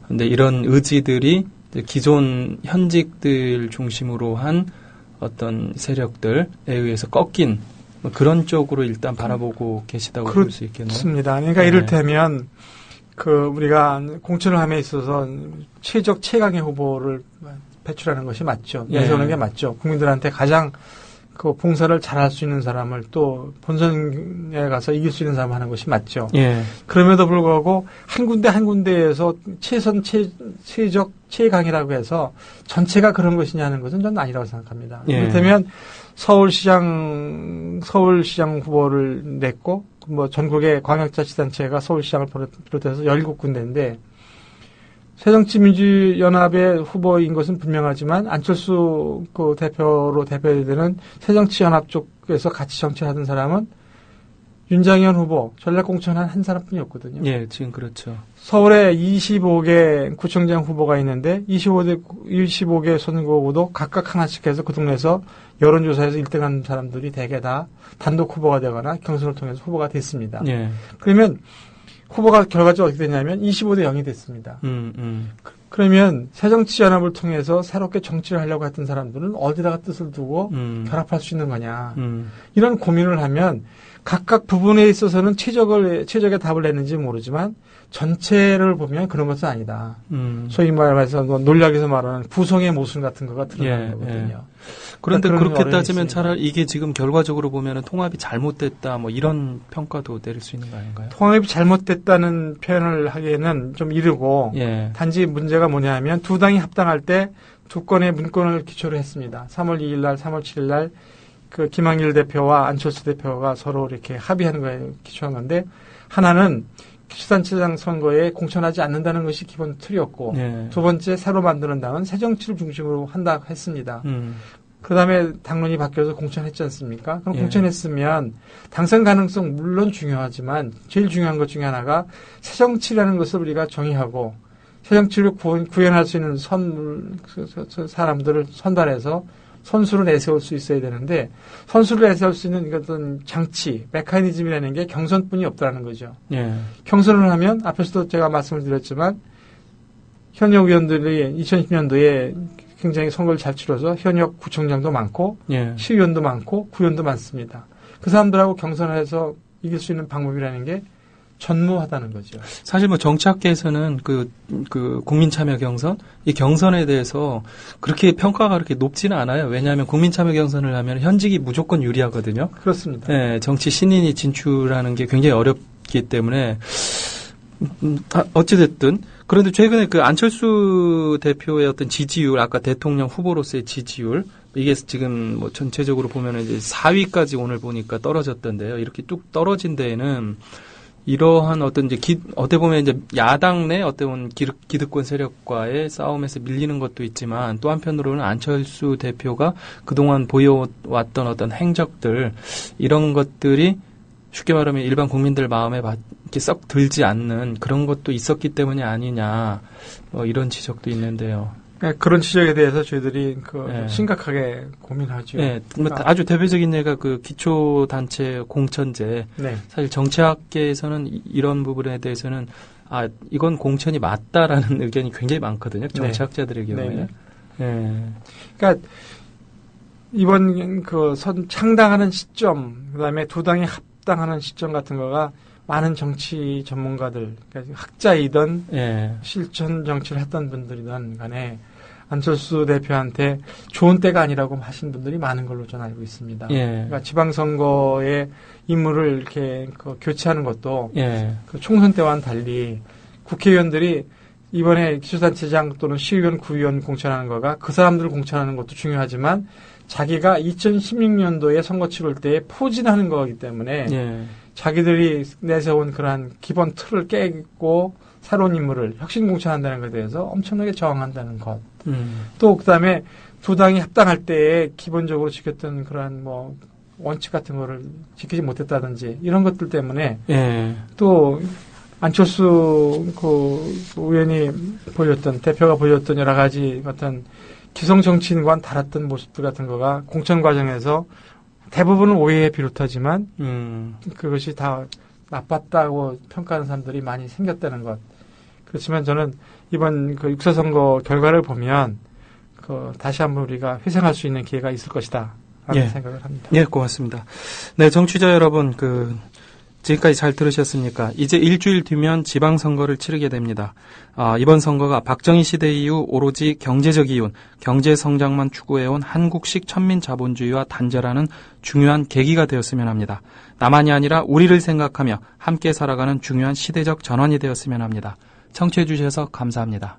근데 이런 의지들이 기존 현직들 중심으로 한 어떤 세력들에 의해서 꺾인 뭐 그런 쪽으로 일단 바라보고 계시다고 볼 수 있겠네요. 그렇습니다. 그러니까 이를테면 우리가 공천을 함에 있어서 최적최강의 후보를 배출하는 것이 맞죠. 내세우는 게 맞죠. 국민들한테 가장 그 봉사를 잘할 수 있는 사람을 또 본선에 가서 이길 수 있는 사람 하는 것이 맞죠. 예. 그럼에도 불구하고 한 군데에서 최적 최강이라고 해서 전체가 그런 것이냐 하는 것은 저는 아니라고 생각합니다. 예. 이를테면 서울시장 후보를 냈고 뭐 전국의 광역자치단체가 서울시장을 비롯해서 17군데인데 새정치민주연합의 후보인 것은 분명하지만 안철수 그 대표로 대표되는 새정치연합 쪽에서 같이 정치하던 사람은 윤장현 후보 전략공천한 한 사람뿐이었거든요. 예, 지금 그렇죠. 서울에 25개 구청장 후보가 있는데 25개 선거구도 각각 하나씩 해서 그 동네에서 여론조사에서 1등한 사람들이 대개 다 단독 후보가 되거나 경선을 통해서 후보가 됐습니다. 예. 그러면 후보가 결과적으로 어떻게 됐냐면 25대 0이 됐습니다. 그러면 새정치연합을 통해서 새롭게 정치를 하려고 했던 사람들은 어디다가 뜻을 두고 결합할 수 있는 거냐. 이런 고민을 하면 각각 부분에 있어서는 최적의 답을 냈는지 모르지만 전체를 보면 그런 것은 아니다. 소위 말해서 논리학에서 말하는 구성의 모순 같은 거가 드러나는 거거든요. 그런데 그렇게 따지면 차라리 이게 지금 결과적으로 보면 통합이 잘못됐다 뭐 이런 평가도 내릴 수 있는 거 아닌가요? 통합이 잘못됐다는 표현을 하기에는 좀 이르고 단지 문제가 뭐냐 하면 두 당이 합당할 때 두 건의 문건을 기초로 했습니다. 3월 2일 날, 3월 7일 날 그 김한길 대표와 안철수 대표가 서로 이렇게 합의하는 거에 기초한 건데 하나는 기초단체장 선거에 공천하지 않는다는 것이 기본 틀이었고 두 번째 새로 만드는 당은 새정치를 중심으로 한다 했습니다. 그 다음에 당론이 바뀌어서 공천했지 않습니까? 그럼 공천했으면 당선 가능성 물론 중요하지만 제일 중요한 것 중에 하나가 새정치라는 것을 우리가 정의하고 새정치를 구현할 수 있는 사람들을 선발해서 선수를 내세울 수 있어야 되는데 선수를 내세울 수 있는 어떤 장치, 메커니즘이라는 게 경선뿐이 없다는 거죠. 경선을 하면 앞에서도 제가 말씀을 드렸지만 현역 의원들이 2010년도에 굉장히 선거를 잘 치러서 현역 구청장도 많고 시의원도 많고 구의원도 많습니다. 그 사람들하고 경선을 해서 이길 수 있는 방법이라는 게 전무하다는 거죠. 사실 뭐 정치학계에서는 그 국민참여 경선, 이 경선에 대해서 그렇게 평가가 그렇게 높지는 않아요. 왜냐하면 국민참여 경선을 하면 현직이 무조건 유리하거든요. 그렇습니다. 네, 정치 신인이 진출하는 게 굉장히 어렵기 때문에 어찌됐든 그런데 최근에 그 안철수 대표의 어떤 지지율, 아까 대통령 후보로서의 지지율 이게 지금 뭐 전체적으로 보면은 이제 4위까지 오늘 보니까 떨어졌던데요. 이렇게 뚝 떨어진 데에는 이러한 어떤 이제 어떻게 보면 이제 야당 내 어떤 기득권 세력과의 싸움에서 밀리는 것도 있지만 또 한편으로는 안철수 대표가 그동안 보여왔던 어떤 행적들 이런 것들이 쉽게 말하면 일반 국민들 마음에 이렇게 썩 들지 않는 그런 것도 있었기 때문이 아니냐 뭐 이런 지적도 있는데요. 그런 지적에 대해서 저희들이 심각하게 고민하죠. 네, 아주 대표적인 예가 그 기초단체 공천제. 사실 정치학계에서는 이런 부분에 대해서는 이건 공천이 맞다라는 의견이 굉장히 많거든요. 정치학자들의 경우에. 그러니까 이번 창당하는 시점, 그다음에 두 당이 합당하는 시점 같은 거가 많은 정치 전문가들, 그러니까 학자이든 실천 정치를 했던 분들이든 간에 안철수 대표한테 좋은 때가 아니라고 하신 분들이 많은 걸로 저는 알고 있습니다. 예. 그러니까 지방선거의 임무를 이렇게 교체하는 것도 예. 그 총선 때와는 달리 국회의원들이 이번에 기초단체장 또는 시의원, 구의원 공천하는 거가 그 사람들을 공천하는 것도 중요하지만 자기가 2016년도에 선거 치를 때에 포진하는 거기 때문에 예. 자기들이 내세운 그러한 기본 틀을 깨고 새로운 인물을 혁신 공천한다는 것에 대해서 엄청나게 저항한다는 것. 또 그다음에 두 당이 합당할 때에 기본적으로 지켰던 그러한 뭐 원칙 같은 거를 지키지 못했다든지 이런 것들 때문에 예. 또 안철수 그 의원이 보였던 대표가 보였던 여러 가지 어떤 기성 정치인과는 달랐던 모습들 같은 거가 공천 과정에서 대부분은 오해에 비롯하지만 그것이 다 나빴다고 평가하는 사람들이 많이 생겼다는 것. 그렇지만 저는 이번 그 육사 선거 결과를 보면 그 다시 한번 우리가 회생할 수 있는 기회가 있을 것이다 라는 예. 생각을 합니다. 예, 고맙습니다. 네, 정취자 여러분, 지금까지 잘 들으셨습니까? 이제 일주일 뒤면 지방선거를 치르게 됩니다. 이번 선거가 박정희 시대 이후 오로지 경제적 이윤, 경제 성장만 추구해온 한국식 천민자본주의와 단절하는 중요한 계기가 되었으면 합니다. 나만이 아니라 우리를 생각하며 함께 살아가는 중요한 시대적 전환이 되었으면 합니다. 청취해 주셔서 감사합니다.